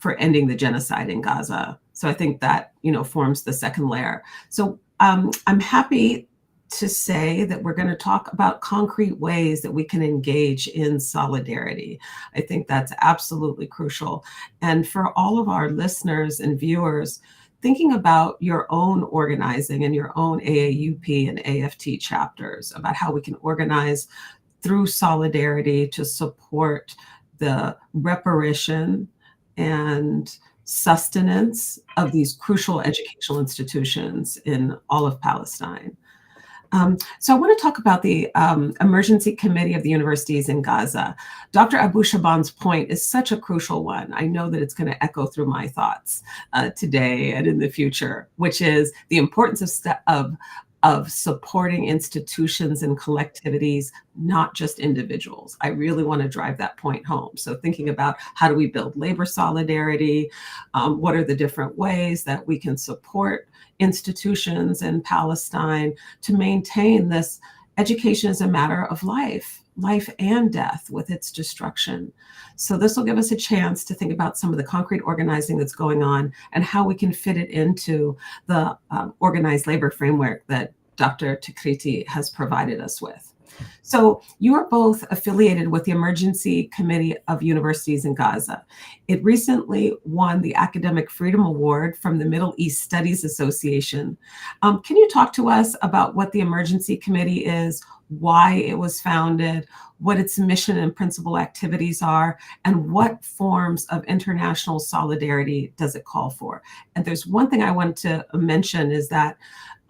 for ending the genocide in Gaza. So I think that, forms the second layer. So I'm happy to say that we're going to talk about concrete ways that we can engage in solidarity. I think that's absolutely crucial. And for all of our listeners and viewers, thinking about your own organizing and your own AAUP and AFT chapters, about how we can organize through solidarity to support the reparation and sustenance of these crucial educational institutions in all of Palestine. So I want to talk about the Emergency Committee of the Universities in Gaza. Dr. Abu Sha'ban's point is such a crucial one. I know that it's going to echo through my thoughts today and in the future, which is the importance of supporting institutions and collectivities, not just individuals. I really want to drive that point home. So thinking about how do we build labor solidarity? What are the different ways that we can support institutions in Palestine to maintain this education is a matter of life and death with its destruction. So this will give us a chance to think about some of the concrete organizing that's going on and how we can fit it into the organized labor framework that Dr. Takriti has provided us with. So you are both affiliated with the Emergency Committee of Universities in Gaza. It recently won the Academic Freedom Award from the Middle East Studies Association. Can you talk to us about what the Emergency Committee is, why it was founded, what its mission and principal activities are, and what forms of international solidarity does it call for? And there's one thing I want to mention is that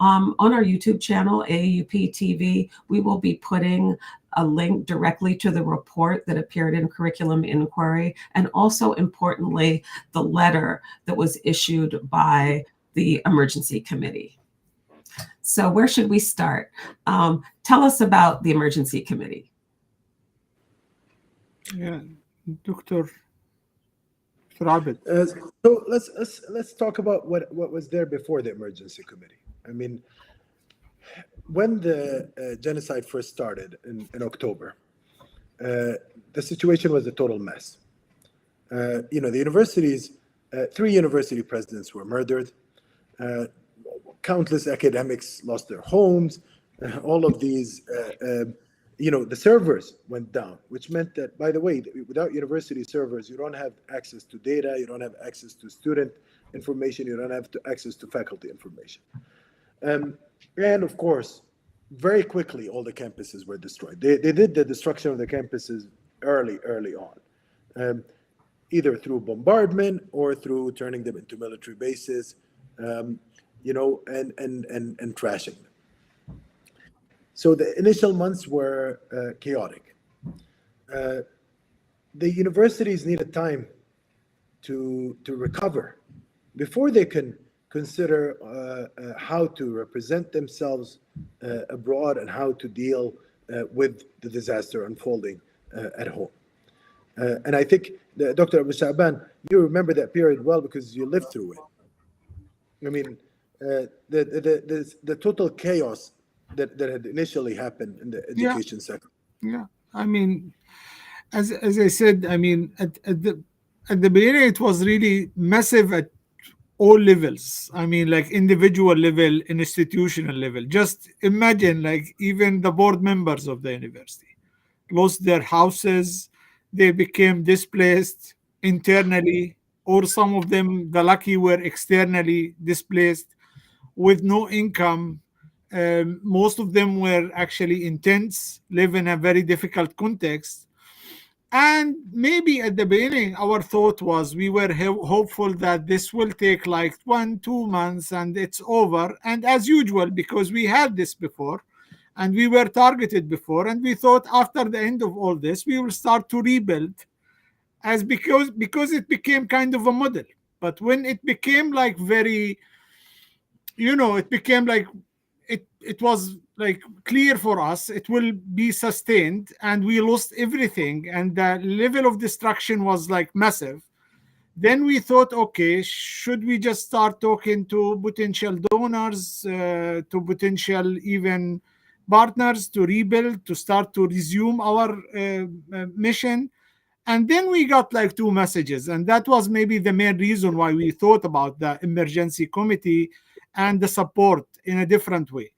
on our YouTube channel, AAUP TV, we will be putting a link directly to the report that appeared in Curriculum Inquiry, and also importantly, the letter that was issued by the Emergency Committee. So where should we start? Tell us about the Emergency Committee. Yeah, Dr. Abed. So let's talk about what was there before the emergency committee. I mean, when the genocide first started in October, the situation was a total mess. The universities, 3 university presidents were murdered. Countless academics lost their homes. All of these, the servers went down, which meant that, by the way, without university servers, you don't have access to data, you don't have access to student information, you don't have access to faculty information. And of course, very quickly, all the campuses were destroyed. They did the destruction of the campuses early on, either through bombardment or through turning them into military bases, and trashing them. So the initial months were chaotic. The universities needed time to recover before they can consider how to represent themselves abroad and how to deal with the disaster unfolding at home. And I think, Dr. Abu Sha'ban, you remember that period well because you lived through it. I mean, the total chaos that had initially happened in the education sector. Yeah, I mean, as I said, I mean, at the beginning, it was really massive at all levels. I mean, like individual level, institutional level. Just imagine, like, even the board members of the university lost their houses. They became displaced internally, or some of them, the lucky, were externally displaced with no income. Most of them were actually in tents, live in a very difficult context. And maybe at the beginning, our thought was we were hopeful that this will take like 1-2 months and it's over. And as usual, because we had this before and we were targeted before, and we thought after the end of all this, we will start to rebuild, as because it became kind of a model. But when it became like very, it became like it was like clear for us it will be sustained, and we lost everything, and the level of destruction was like massive. Then we thought, okay, should we just start talking to potential donors, to potential even partners to rebuild, to start to resume our mission? And then we got like 2 messages, and that was maybe the main reason why we thought about the emergency committee and the support in a different way.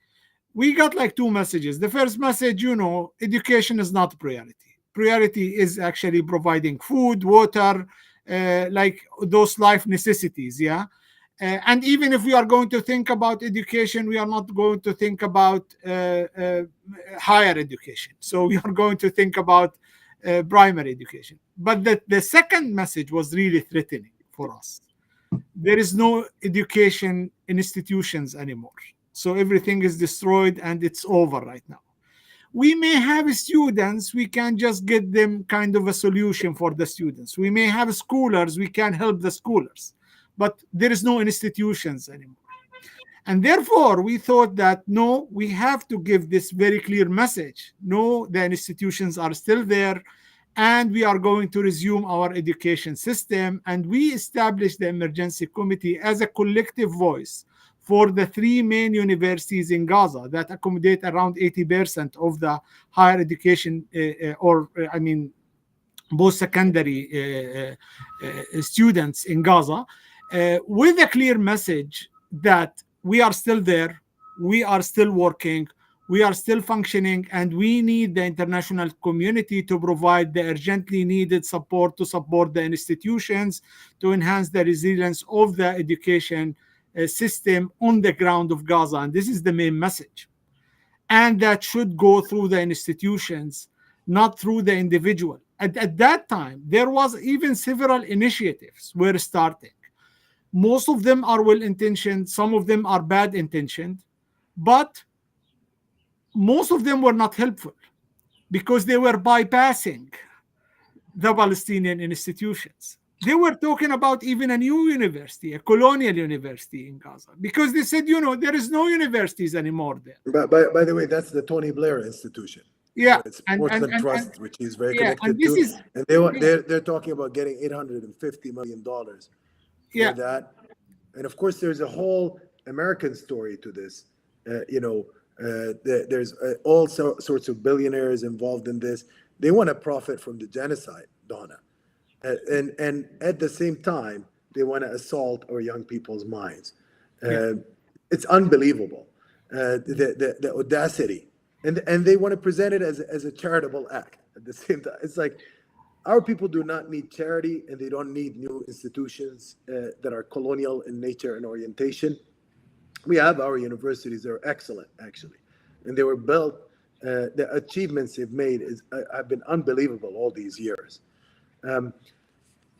We got like 2 messages. The first message, education is not a priority. Priority is actually providing food, water, like those life necessities, yeah? And even if we are going to think about education, we are not going to think about higher education. So we are going to think about primary education. But the second message was really threatening for us. There is no education institutions anymore. So everything is destroyed and it's over right now. We may have students, we can just get them kind of a solution for the students. We may have scholars, we can help the scholars. But there is no institutions anymore. And therefore, we thought that, no, we have to give this very clear message. No, the institutions are still there, and we are going to resume our education system. And we established the emergency committee as a collective voice for the three main universities in Gaza that accommodate around 80% of the higher education, post-secondary students in Gaza, with a clear message that we are still there, we are still working, we are still functioning, and we need the international community to provide the urgently needed support to support the institutions, to enhance the resilience of the education system on the ground of Gaza. And this is the main message. And that should go through the institutions, not through the individual. At that time, there was even several initiatives were starting. Most of them are well-intentioned, some of them are bad-intentioned, but most of them were not helpful because they were bypassing the Palestinian institutions. They were talking about even a new university, a colonial university in Gaza, because they said, there is no universities anymore there. By the way, that's the Tony Blair Institution. Yeah, It's Portsmouth Trust, which he's very connected and this to. is, And they're talking about getting $850 million for that. And of course, there's a whole American story to this. There's all sorts of billionaires involved in this. They want to profit from the genocide, Donna. And at the same time, they want to assault our young people's minds. It's unbelievable, the audacity. And they want to present it as a charitable act at the same time. It's like, our people do not need charity, and they don't need new institutions that are colonial in nature and orientation. We have our universities that are excellent, actually. And they were built, the achievements they've made have been unbelievable all these years.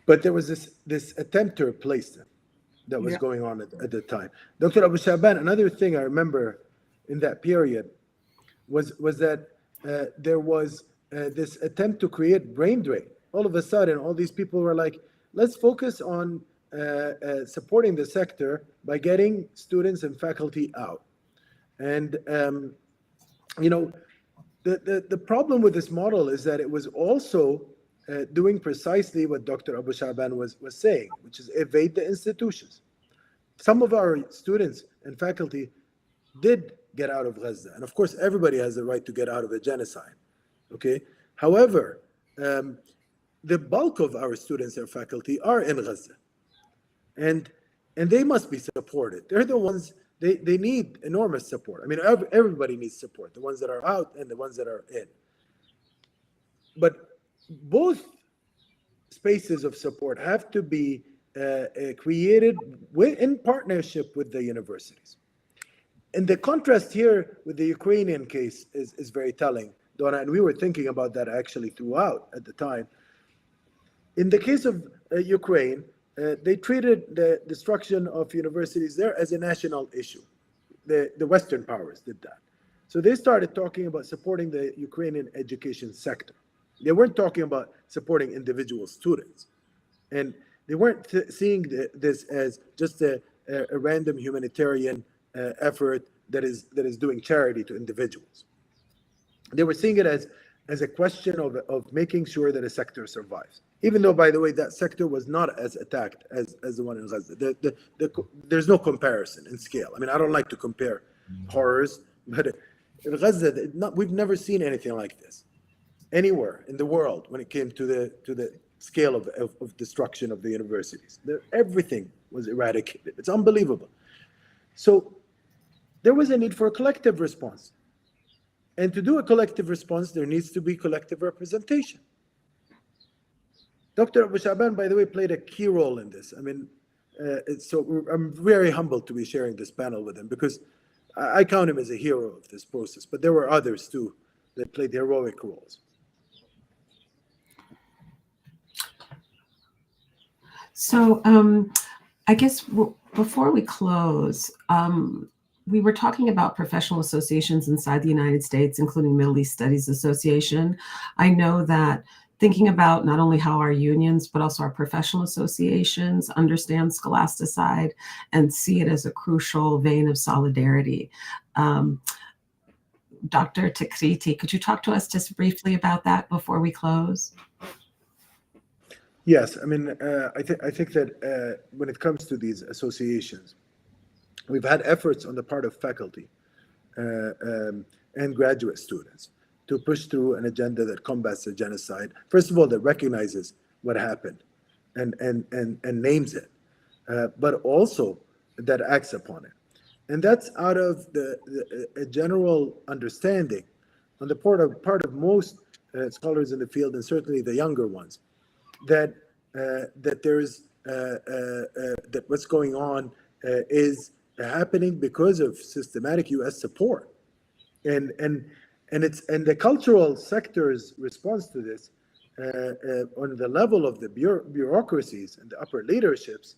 But there was this attempt to replace them that was going on at the time. Dr. Abu Shaban, another thing I remember in that period was that there was this attempt to create brain drain. All of a sudden, all these people were like, let's focus on supporting the sector by getting students and faculty out. And, the problem with this model is that it was also doing precisely what Dr. Abu Shaban was saying, which is evade the institutions. Some of our students and faculty did get out of Gaza. And of course, everybody has the right to get out of a genocide. Okay. However, the bulk of our students and faculty are in Gaza. And they must be supported. They're the ones, they need enormous support. I mean, everybody needs support, the ones that are out and the ones that are in. But both spaces of support have to be created in partnership with the universities. And the contrast here with the Ukrainian case is very telling, Donna, and we were thinking about that actually throughout at the time. In the case of Ukraine, they treated the destruction of universities there as a national issue. The Western powers did that. So they started talking about supporting the Ukrainian education sector. They weren't talking about supporting individual students. And they weren't seeing this as just a random humanitarian effort that is doing charity to individuals. They were seeing it as a question of making sure that a sector survives. Even though, by the way, that sector was not as attacked as the one in Gaza. There's no comparison in scale. I mean, I don't like to compare horrors, but in Gaza, we've never seen anything like this anywhere in the world when it came to the scale of destruction of the universities. Everything was eradicated. It's unbelievable. So there was a need for a collective response. And to do a collective response, there needs to be collective representation. Dr. Abu Shaban, by the way, played a key role in this. I mean, so I'm very humbled to be sharing this panel with him because I count him as a hero of this process, but there were others too that played heroic roles. So I guess before we close, we were talking about professional associations inside the United States, including Middle East Studies Association. I know that thinking about not only how our unions, but also our professional associations understand Scholasticide and see it as a crucial vein of solidarity. Dr. Takriti, could you talk to us just briefly about that before we close? Yes, I mean, I think that when it comes to these associations, we've had efforts on the part of faculty and graduate students to push through an agenda that combats the genocide. First of all, that recognizes what happened and names it, but also that acts upon it. And that's out of a general understanding on the part of most scholars in the field, and certainly the younger ones, that there's that what's going on is happening because of systematic U.S. support, and the cultural sector's response to this on the level of the bureaucracies and the upper leaderships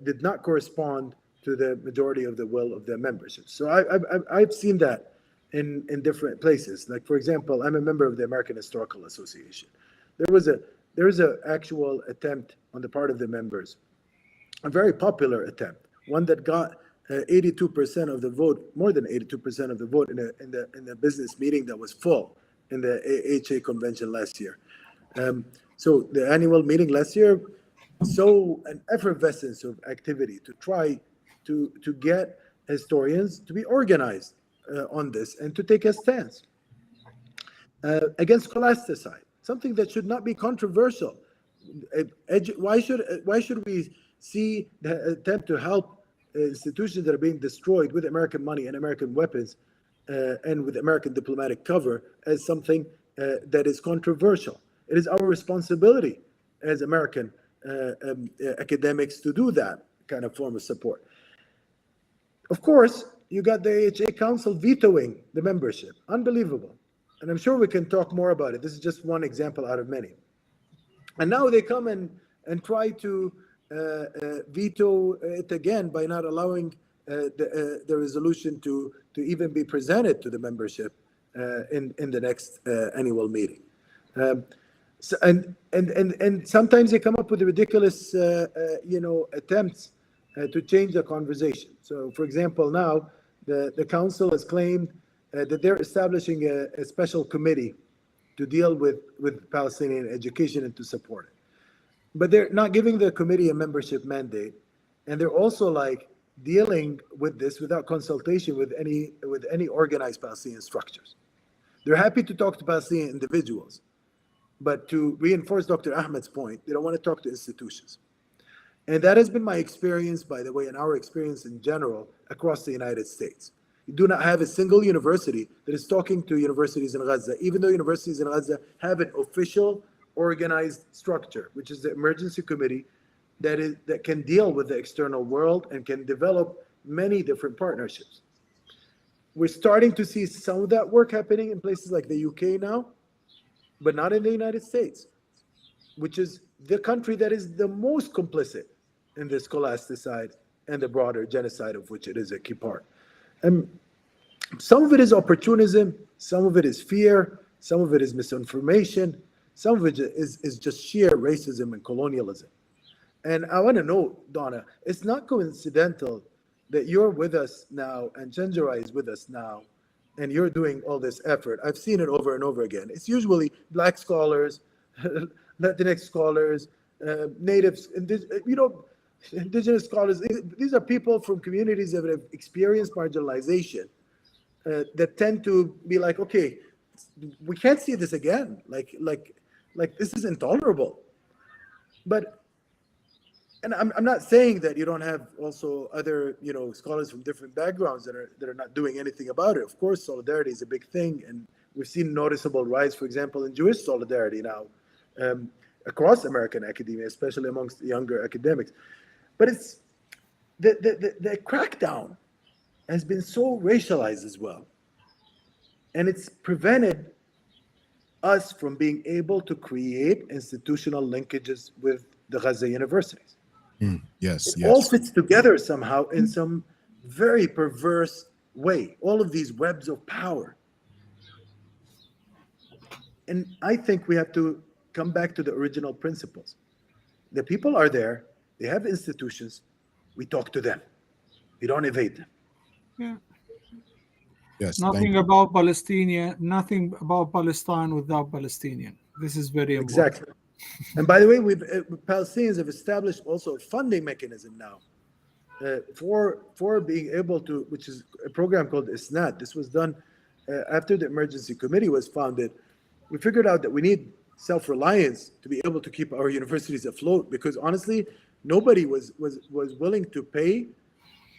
did not correspond to the majority of the will of the membership. So I've seen that in different places. Like, for example, I'm a member of the American Historical Association. There was a actual attempt on the part of the members, a very popular attempt, one that got 82% of the vote, more than 82% of the vote in the business meeting that was full in the AHA convention last year. So the annual meeting last year saw an effervescence of activity to try to get historians to be organized on this and to take a stance against scholasticide, something that should not be controversial. Why should we see the attempt to help institutions that are being destroyed with American money and American weapons and with American diplomatic cover as something that is controversial? It is our responsibility as American academics to do that kind of form of support. Of course, you got the AHA Council vetoing the membership. Unbelievable. And I'm sure we can talk more about it. This is just one example out of many. And now they come and try to veto it again by not allowing the resolution to even be presented to the membership in the next annual meeting. So, and sometimes they come up with ridiculous attempts to change the conversation. So, for example, now the council has claimed that they're establishing a special committee to deal with Palestinian education and to support it. But they're not giving the committee a membership mandate, and they're also like dealing with this without consultation with any organized Palestinian structures. They're happy to talk to Palestinian individuals, but to reinforce Dr. Ahmed's point, they don't want to talk to institutions. And that has been my experience, by the way, and our experience in general across the United States. You do not have a single university that is talking to universities in Gaza, even though universities in Gaza have an official organized structure, which is the emergency committee that can deal with the external world and can develop many different partnerships. We're starting to see some of that work happening in places like the UK now, but not in the United States, which is the country that is the most complicit in the scholasticide and the broader genocide of which it is a key part. And some of it is opportunism, some of it is fear, some of it is misinformation, some of it is just sheer racism and colonialism. And I want to know, Donna, it's not coincidental that you're with us now and Chenjerai is with us now, and you're doing all this effort. I've seen it over and over again. It's usually Black scholars, Latinx scholars, natives, indigenous scholars. These are people from communities that have experienced marginalization that tend to be like, okay, we can't see this again. Like this is intolerable. And I'm not saying that you don't have also other scholars from different backgrounds that are not doing anything about it. Of course, solidarity is a big thing, and we've seen noticeable rise, for example, in Jewish solidarity now across American academia, especially amongst the younger academics. But it's the crackdown has been so racialized as well, and it's prevented us from being able to create institutional linkages with the Gaza universities. Yes. All fits together somehow in some very perverse way, all of these webs of power. And I think we have to come back to the original principles. The people are there, they have institutions, we talk to them, we don't evade them. Yeah. Yes. Nothing about Palestine without Palestinian. This is very important. Exactly. And by the way, Palestinians have established also a funding mechanism now for being able to, which is a program called ISNAD. This was done after the emergency committee was founded. We figured out that we need self-reliance to be able to keep our universities afloat, because honestly, nobody was willing to pay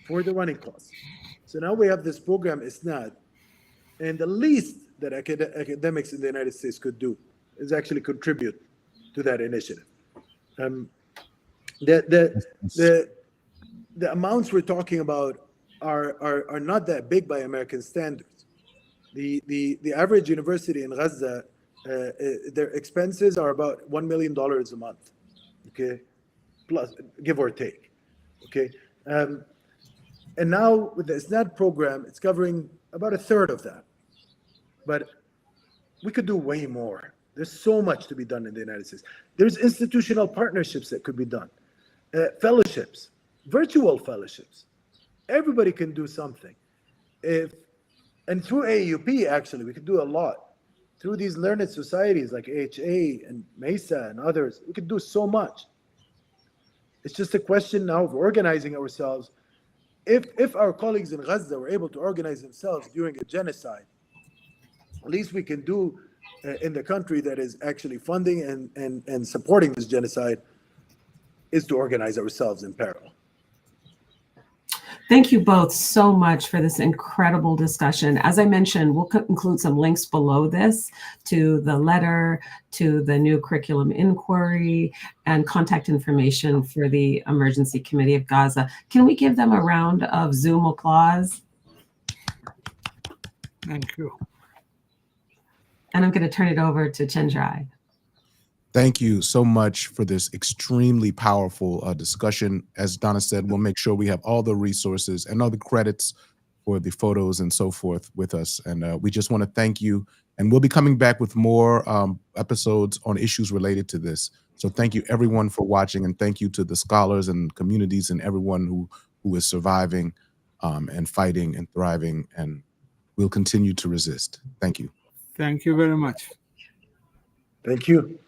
for the running costs. So now we have this program, ISNAD, and the least that academics in the United States could do is actually contribute to that initiative. The amounts we're talking about are not that big by American standards. The average university in Gaza, their expenses are about $1 million a month, okay, plus give or take, okay. And now with the ISNAD program, it's covering about a third of that. But we could do way more. There's so much to be done in the United States. There's institutional partnerships that could be done, fellowships, virtual fellowships. Everybody can do something. And through AUP, actually, we could do a lot. Through these learned societies like AHA and MESA and others, we could do so much. It's just a question now of organizing ourselves. If our colleagues in Gaza were able to organize themselves during a genocide, at least we can do in the country that is actually funding and supporting this genocide, is to organize ourselves in parallel. Thank you both so much for this incredible discussion. As I mentioned, we'll include some links below this to the letter, to the new curriculum inquiry, and contact information for the Emergency Committee of Gaza. Can we give them a round of Zoom applause? Thank you. And I'm going to turn it over to Chenjerai. Thank you so much for this extremely powerful discussion. As Donna said, we'll make sure we have all the resources and all the credits for the photos and so forth with us. And we just want to thank you. And we'll be coming back with more episodes on issues related to this. So thank you everyone for watching, and thank you to the scholars and communities and everyone who is surviving and fighting and thriving, and we'll continue to resist. Thank you. Thank you very much. Thank you.